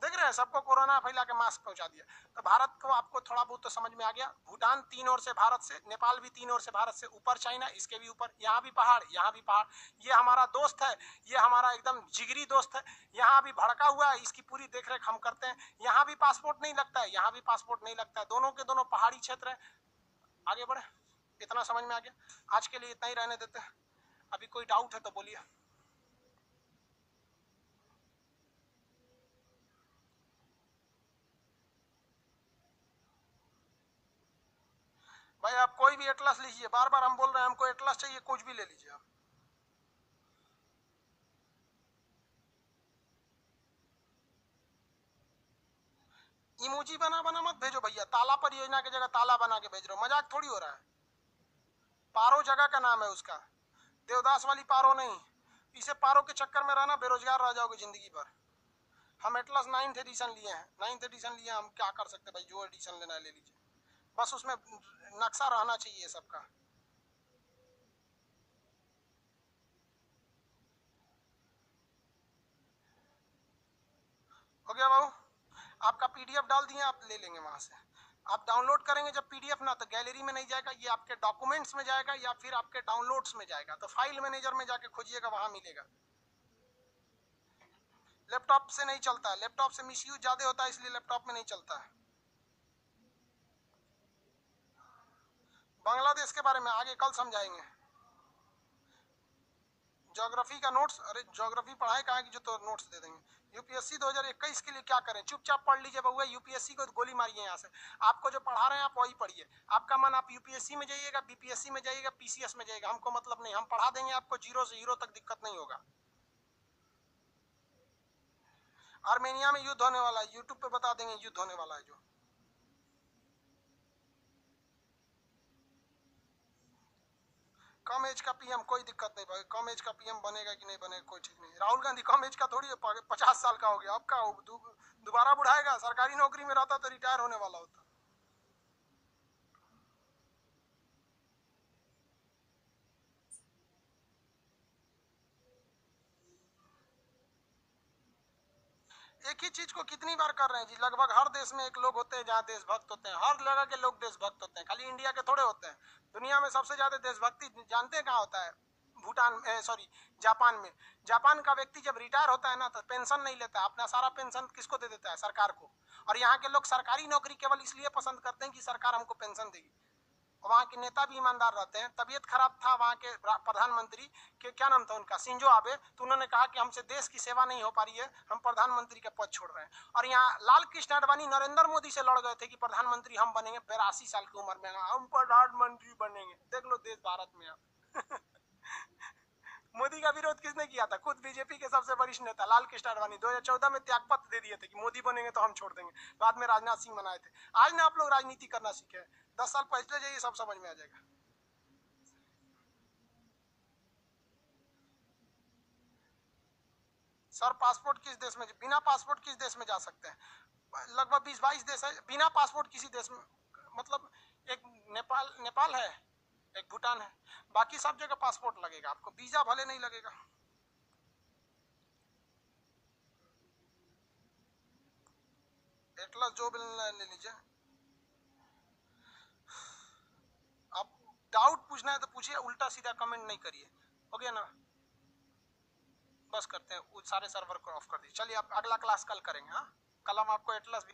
देख रहे हैं, सबको कोरोना फैला के मास्क पहुंचा दिया। तो भारत को आपको थोड़ा बहुत तो समझ में आ गया। भूटान 3 ओर से भारत से, नेपाल भी 3 ओर से भारत से, ऊपर चाइना, इसके भी ऊपर, यहाँ भी पहाड़, यहाँ भी पहाड़। ये हमारा दोस्त है, ये हमारा एकदम जिगरी दोस्त है। यहाँ भी भड़का हुआ है, इसकी पूरी देखरेख हम करते हैं। यहाँ भी पासपोर्ट नहीं लगता है, यहाँ भी पासपोर्ट नहीं लगता है, दोनों के दोनों पहाड़ी क्षेत्र है। आगे बढ़े, इतना समझ में आ गया। आज के लिए इतना ही रहने देते हैं। अभी कोई डाउट है तो बोलिए। भाई आप कोई भी एटलस लीजिए, बार बार हम बोल रहे हैं हमको एटलस चाहिए, कुछ भी ले लीजिए आप। इमोजी बना बना मत भेजो भैया, ताला परियोजना की जगह ताला बना के भेज रहे हो, मजाक थोड़ी हो रहा है। पारो जगह का नाम है उसका, देवदास वाली पारो नहीं। इसे पारो के चक्कर में रहना, बेरोजगार रह जाओगे जिंदगी भर। हम एटलस 9th एडिशन लिए हैं, 9th एडिशन लिए, हम क्या कर सकते भाई, जो एडिशन लेना है ले लीजिए, बस उसमें नक्शा रहना चाहिए सबका। हो गया बाबू, आपका पीडीएफ डाल दिए, आप ले लेंगे वहां से। आप डाउनलोड करेंगे जब पीडीएफ ना, तो गैलरी में नहीं जाएगा, ये आपके डॉक्यूमेंट्स में जाएगा या फिर आपके डाउनलोड्स में जाएगा। तो फाइल मैनेजर में जाके खोजिएगा, वहां मिलेगा। लैपटॉप से नहीं चलता है, लैपटॉप से मिसयूज ज्यादा होता है, इसलिए लैपटॉप में नहीं चलता है। बांग्लादेश के बारे में आगे कल समझाएंगे। ज्योग्राफी का नोट्स, अरे ज्योग्राफी पढ़ाए कहाँ की जो तो नोट्स दे देंगे। यूपीएससी 2021 के लिए क्या करें, चुपचाप पढ़ लीजिए बउआ, यूपीएससी को गोली मारिए यहाँ से। आपको जो पढ़ा रहे हैं आप वही पढ़िए, आपका मन आप यूपीएससी में जाइएगा, बीपीएससी में जाइएगा, पीसीएस में जाइएगा, हमको मतलब नहीं, हम पढ़ा देंगे आपको, 0 से हीरो तक दिक्कत नहीं होगा। आर्मेनिया में युद्ध होने वाला है, यूट्यूब पे बता देंगे युद्ध होने वाला है जो। कम एज का पीएम कोई दिक्कत नहीं भाई, कम एज का पीएम बनेगा कि नहीं बनेगा कोई ठीक नहीं। राहुल गांधी कम एज का थोड़ी है, 50 साल का हो गया, अब का दोबारा बुढ़ाएगा, सरकारी नौकरी में रहता तो रिटायर होने वाला होता। एक ही चीज को कितनी बार कर रहे हैं जी, लगभग हर देश में एक लोग होते हैं जहाँ देशभक्त होते हैं, हर जगह के लोग देशभक्त होते हैं, खाली इंडिया के थोड़े होते हैं। दुनिया में सबसे ज्यादा देशभक्ति जानते हैं कहाँ होता है? भूटान, सॉरी, जापान में। जापान का व्यक्ति जब रिटायर होता है ना, तो पेंशन नहीं लेता है, अपना सारा पेंशन किसको दे देता है? सरकार को। और यहाँ के लोग सरकारी नौकरी केवल इसलिए पसंद करते हैं कि सरकार हमको पेंशन देगी। वहाँ के नेता भी ईमानदार रहते हैं। तबीयत खराब था वहाँ के प्रधानमंत्री के, क्या नाम था उनका, शिंजो आबे, तो उन्होंने कहा कि हमसे देश की सेवा नहीं हो पा रही है, हम प्रधानमंत्री का पद छोड़ रहे हैं। और यहाँ लाल कृष्ण आडवाणी नरेंद्र मोदी से लड़ गए थे कि प्रधानमंत्री हम बनेंगे, 82 साल की उम्र में हम प्रधानमंत्री बनेंगे। देख लो देश भारत में आप। मोदी का विरोध किसने किया था? खुद बीजेपी के सबसे वरिष्ठ नेता लाल कृष्ण आडवाणी 2014 में त्यागपत्र दे दिए थे कि मोदी बनेंगे तो हम छोड़ देंगे। बाद में राजनाथ सिंह बनाए थे। आज ना आप लोग राजनीति करना सीखे, 10 साल पहले जाइए, सब समझ में आ जाएगा। सर पासपोर्ट किस देश में, बिना पासपोर्ट किस देश में जा सकते हैं? लगभग 20-22 देश है बिना पासपोर्ट किसी देश में, मतलब एक नेपाल है, एक भूटान है, बाकी सब जगह पासपोर्ट लगेगा आपको, वीजा भले नहीं लगेगा। एटलस जो भी ले लीजिए। आप डाउट पूछना है तो पूछिए, उल्टा सीधा कमेंट नहीं करिए, हो गया ना? बस करते हैं, सारे सर्वर को ऑफ कर दीजिए। चलिए आप अगला क्लास कल करेंगे। हाँ, कल हम आपको एटलस भी